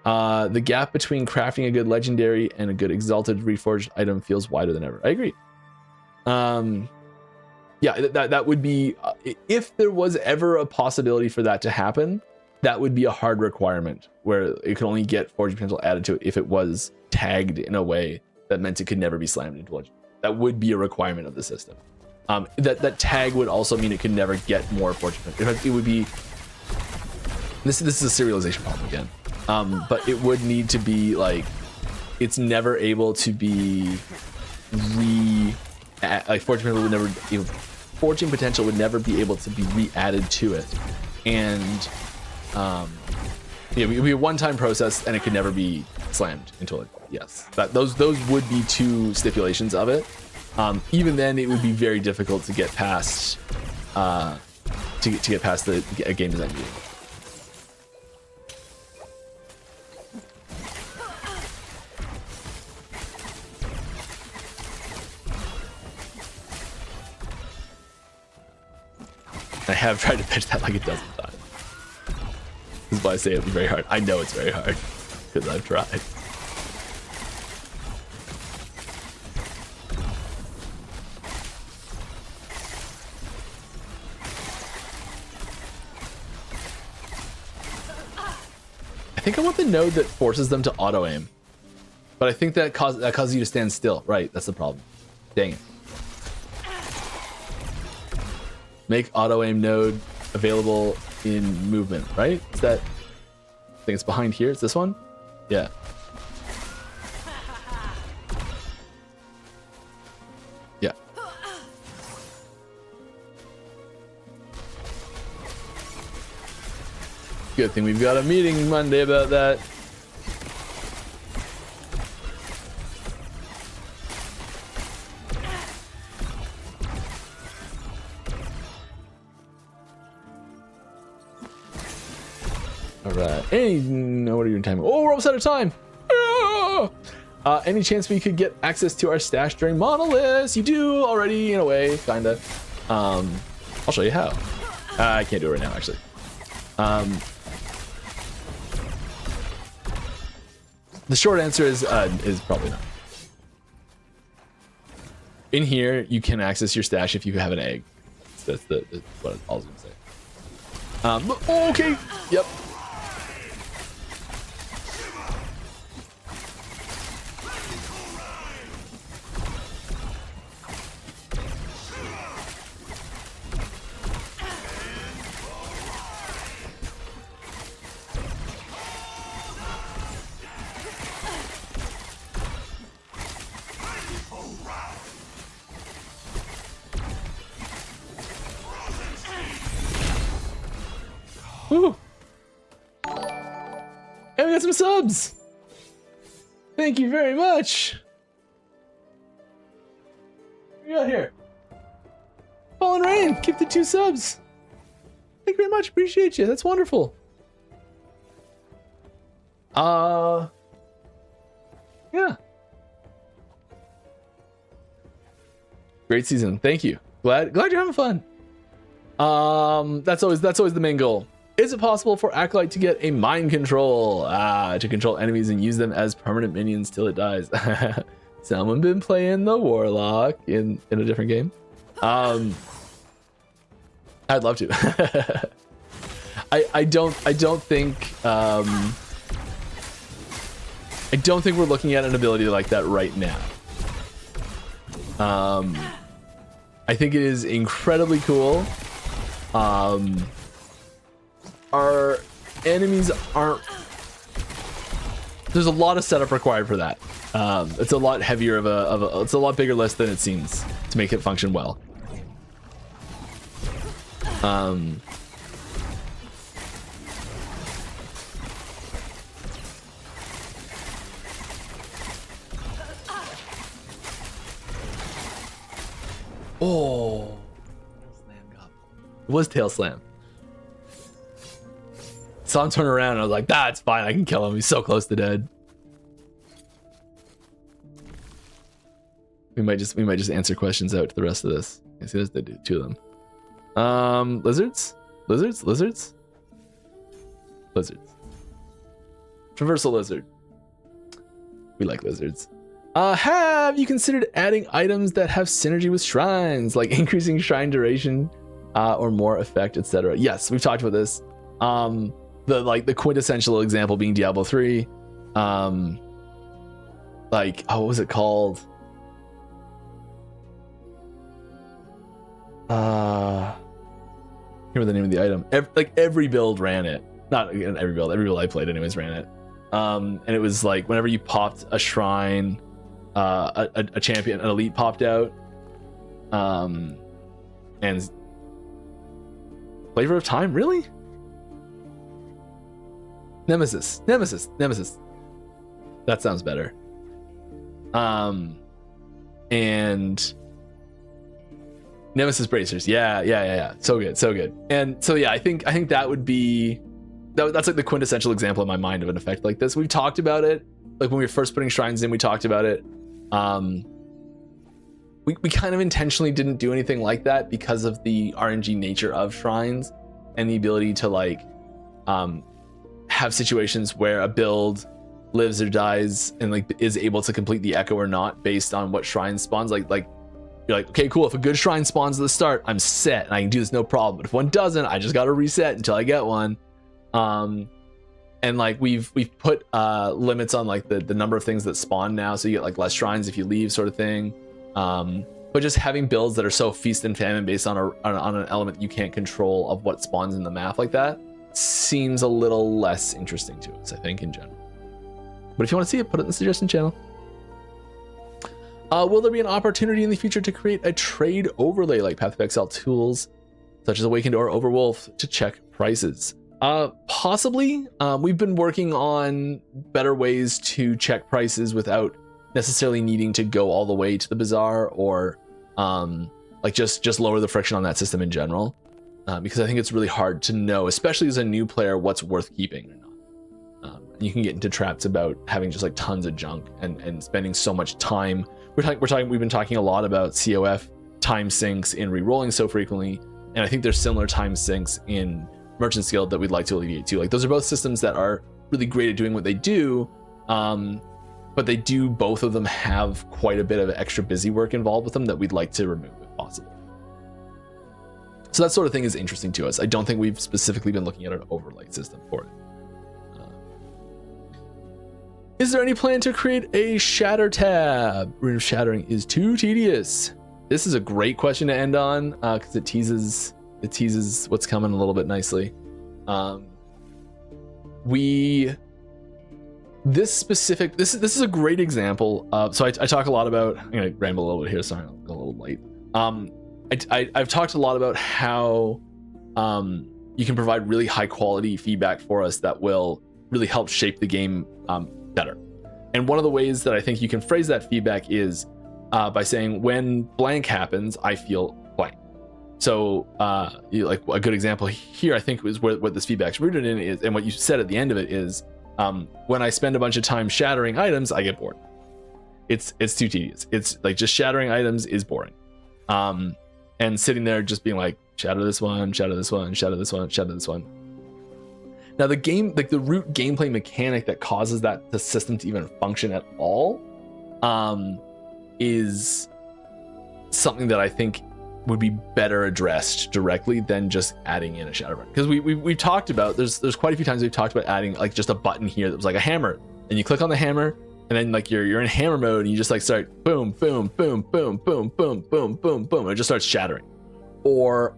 The gap between crafting a good legendary and a good exalted reforged item feels wider than ever. I agree. Yeah, that would be, if there was ever a possibility for that to happen, that would be a hard requirement where it could only get forging potential added to it if it was tagged in a way that meant it could never be slammed into legend. That would be a requirement of the system. That tag would also mean it could never get more forging potential. It would be, this is a serialization problem again. But it would need to be like, it's never able to be forging potential would never be able to be re-added to it, and it would be a one-time process, and it could never be slammed into it. Yes, those would be two stipulations of it. Even then, it would be very difficult to get past a game design meeting. I have tried to pitch that like a dozen times. This is why I say it would be very hard. I know it's very hard because I've tried. I think I want the node that forces them to auto aim, but I think that causes you to stand still. Right, that's the problem. Dang it. Make auto aim node available in movement, right? Is that, I think it's behind here. It's this one? Yeah. Yeah. Good thing we've got a meeting Monday about that. Alright, what are your time? Oh, we're almost out of time! Any chance we could get access to our stash during Monoliths? You do already, in a way, kinda. I'll show you how. I can't do it right now, actually. The short answer is probably not. In here, you can access your stash if you have an egg. That's what I was gonna say. Okay, yep. Woo. And we got some subs. Thank you very much. What we got here? Fallen Rain, keep the 2 subs. Thank you very much. Appreciate you. That's wonderful. Yeah. Great season. Thank you. Glad you're having fun. That's always the main goal. Is it possible for Acolyte to get a mind control? To control enemies and use them as permanent minions till it dies. Someone been playing the Warlock in a different game. I'd love to. I don't think we're looking at an ability like that right now. I think it is incredibly cool. Our enemies aren't. There's a lot of setup required for that. It's a lot heavier it's a lot bigger list than it seems to make it function well. Oh, it was tail slam. Saw him turn around and I was like, "That's fine. I can kill him. He's so close to dead." We might just answer questions out to the rest of this. I see there's 2 of them. Lizards. Traversal lizard. We like lizards. Have you considered adding items that have synergy with shrines, like increasing shrine duration, or more effect, etc.? Yes, we've talked about this. The quintessential example being Diablo 3. What was it called? Can't remember the name of the item. Every build ran it. Not every build I played anyways ran it. And it was like whenever you popped a shrine, a champion, an elite popped out. And Flavor of Time, really? Nemesis. That sounds better. And Nemesis bracers. Yeah. So good. And so yeah, I think that would be that's like the quintessential example in my mind of an effect like this. We've talked about it. Like when we were first putting shrines in, we talked about it. We kind of intentionally didn't do anything like that because of the RNG nature of shrines and the ability to have situations where a build lives or dies and is able to complete the echo or not based on what shrine spawns. You're like, okay, cool. If a good shrine spawns at the start, I'm set and I can do this no problem. But if one doesn't, I just got to reset until I get one. And we've put limits on the number of things that spawn now, so you get less shrines if you leave, sort of thing. But just having builds that are so feast and famine based on an element that you can't control of what spawns in the map like that seems a little less interesting to us, I think, in general. But if you want to see it, put it in the suggestion channel. Will there be an opportunity in the future to create a trade overlay like Path of Exile tools, such as Awakened or Overwolf, to check prices? Possibly. We've been working on better ways to check prices without necessarily needing to go all the way to the bazaar or just lower the friction on that system in general. Because I think it's really hard to know, especially as a new player, what's worth keeping or not. You can get into traps about having just tons of junk and spending so much time. We've been talking a lot about COF time sinks in re-rolling so frequently, and I think there's similar time sinks in Merchant's Guild that we'd like to alleviate too. Those are both systems that are really great at doing what they do, but they do, both of them have quite a bit of extra busy work involved with them that we'd like to remove if possible. So that sort of thing is interesting to us. I don't think we've specifically been looking at an overlay system for it. Is there any plan to create a shatter tab? Rune of Shattering is too tedious. This is a great question to end on because it teases what's coming a little bit nicely. This is a great example. So I talk a lot about. I'm gonna ramble a little bit here. Sorry, I'm a little late. I've talked a lot about how you can provide really high quality feedback for us that will really help shape the game better. And one of the ways that I think you can phrase that feedback is by saying, when blank happens, I feel blank. So like a good example here, I think, is what this feedback's rooted in is, and what you said at the end of it is, when I spend a bunch of time shattering items, I get bored. It's too tedious. It's like just shattering items is boring. And sitting there just being like, shatter this one, shatter this one, shatter this one, shatter this one. Now the game, like the root gameplay mechanic that causes the system to even function at all, is something that I think would be better addressed directly than just adding in a shatter button. Because we've talked about, there's quite a few times we've talked about adding like just a button here that was like a hammer, and you click on the hammer, and then like you're in hammer mode, and you just like start boom, boom, boom, boom, boom, boom, boom, boom, boom, and it just starts shattering. Or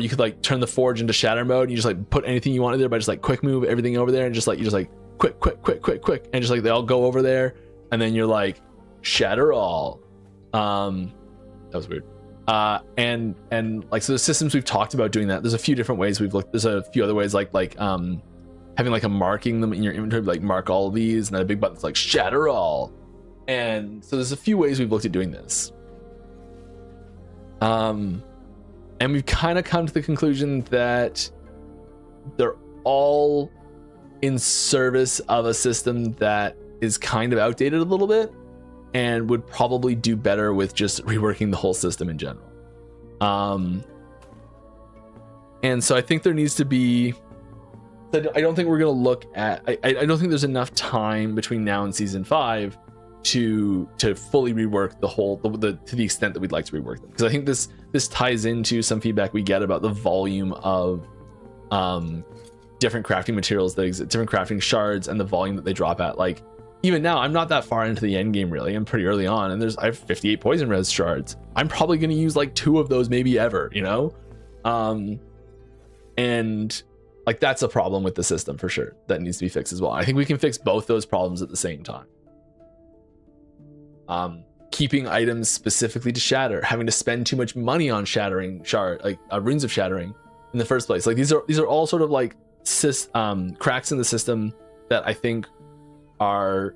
you could like turn the forge into shatter mode, and you just like put anything you want in there by just like quick move everything over there, and just like quick, and just like they all go over there, and then you're like shatter all. That was weird. And like, so the systems we've talked about doing that, there's a few different ways we've looked. There's a few other ways like having like a marking them in your inventory, like mark all of these, and then a big button's like shatter all. And so there's a few ways we've looked at doing this. And we've kind of come to the conclusion that they're all in service of a system that is kind of outdated a little bit and would probably do better with just reworking the whole system in general. And so I think there needs to be, I don't think we're going to look at, I don't think there's enough time between now and season 5 to fully rework the whole, to the extent that we'd like to rework them. Because I think this ties into some feedback we get about the volume of different crafting materials that exist, different crafting shards, and the volume that they drop at. Like, even now, I'm not that far into the end game really. I'm pretty early on, and I have 58 poison res shards. I'm probably going to use like 2 of those maybe ever, you know? And like, that's a problem with the system for sure that needs to be fixed as well. I think we can fix both those problems at the same time. Keeping items specifically to shatter, having to spend too much money on shattering runes of shattering in the first place. Like, these are all sort of like cracks in the system that I think are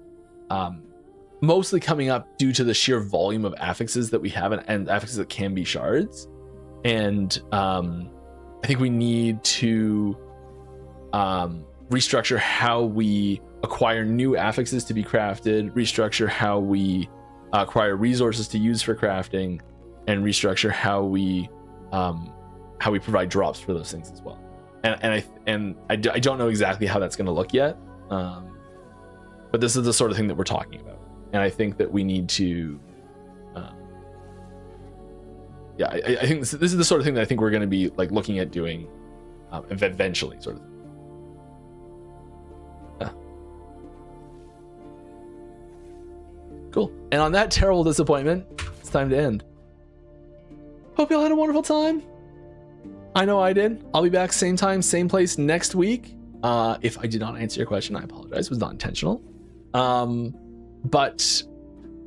mostly coming up due to the sheer volume of affixes that we have, and affixes that can be shards. And I think we need to restructure how we acquire new affixes to be crafted, restructure how we acquire resources to use for crafting, and restructure how we provide drops for those things as well. And I don't know exactly how that's going to look yet, but this is the sort of thing that we're talking about, and I think that we need to I think this is the sort of thing that I think we're going to be like looking at doing eventually, sort of. Cool. And on that terrible disappointment, it's time to end. Hope y'all had a wonderful time. I know I did. I'll be back same time, same place next week. If I did not answer your question, I apologize. It was not intentional. But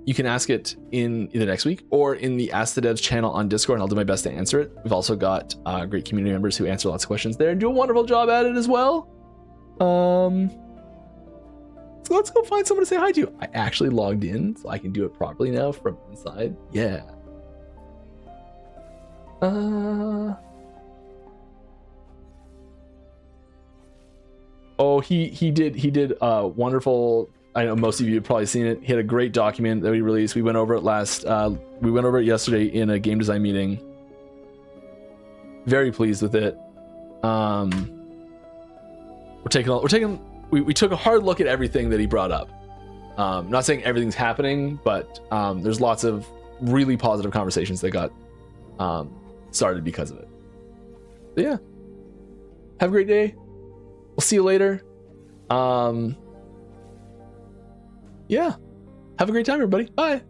you can ask it in either next week or in the Ask the Devs channel on Discord, and I'll do my best to answer it. We've also got great community members who answer lots of questions there and do a wonderful job at it as well. So let's go find someone to say hi to. I actually logged in, so I can do it properly now from inside. Yeah. Oh, he did wonderful. I know most of you have probably seen it. He had a great document that we released. We went over it we went over it yesterday in a game design meeting. Very pleased with it. We took a hard look at everything that he brought up. Not saying everything's happening, but there's lots of really positive conversations that got started because of it. So yeah, have a great day. We'll see you later. Yeah, have a great time, everybody. Bye.